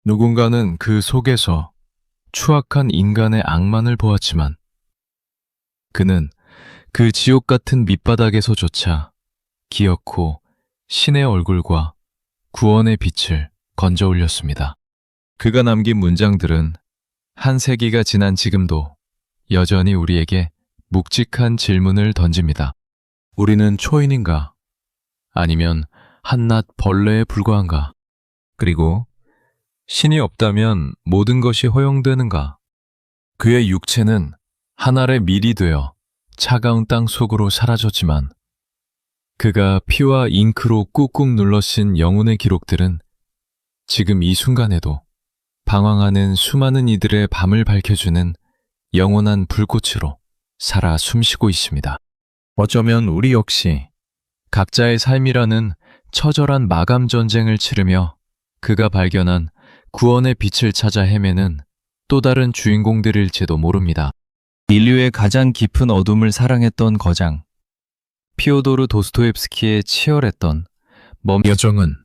누군가는 그 속에서 추악한 인간의 악만을 보았지만 그는 그 지옥 같은 밑바닥에서조차 기어코 신의 얼굴과 구원의 빛을 건져 올렸습니다. 그가 남긴 문장들은 한 세기가 지난 지금도 여전히 우리에게 묵직한 질문을 던집니다. 우리는 초인인가? 아니면 한낱 벌레에 불과한가? 그리고 신이 없다면 모든 것이 허용되는가? 그의 육체는 한 알의 밀이 되어 차가운 땅 속으로 사라졌지만 그가 피와 잉크로 꾹꾹 눌러 쓴 영혼의 기록들은 지금 이 순간에도 방황하는 수많은 이들의 밤을 밝혀주는 영원한 불꽃으로 살아 숨쉬고 있습니다. 어쩌면 우리 역시 각자의 삶이라는 처절한 마감 전쟁을 치르며 그가 발견한 구원의 빛을 찾아 헤매는 또 다른 주인공들일지도 모릅니다. 인류의 가장 깊은 어둠을 사랑했던 거장 피오도르 도스토옙스키의 치열했던 여정은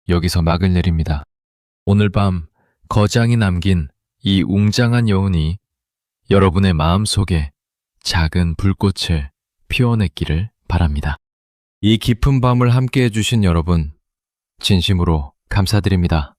여기서 막을 내립니다. 오늘 밤 거장이 남긴 이 웅장한 여운이 여러분의 마음속에 작은 불꽃을 피워냈기를 바랍니다. 이 깊은 밤을 함께 해주신 여러분, 진심으로 감사드립니다.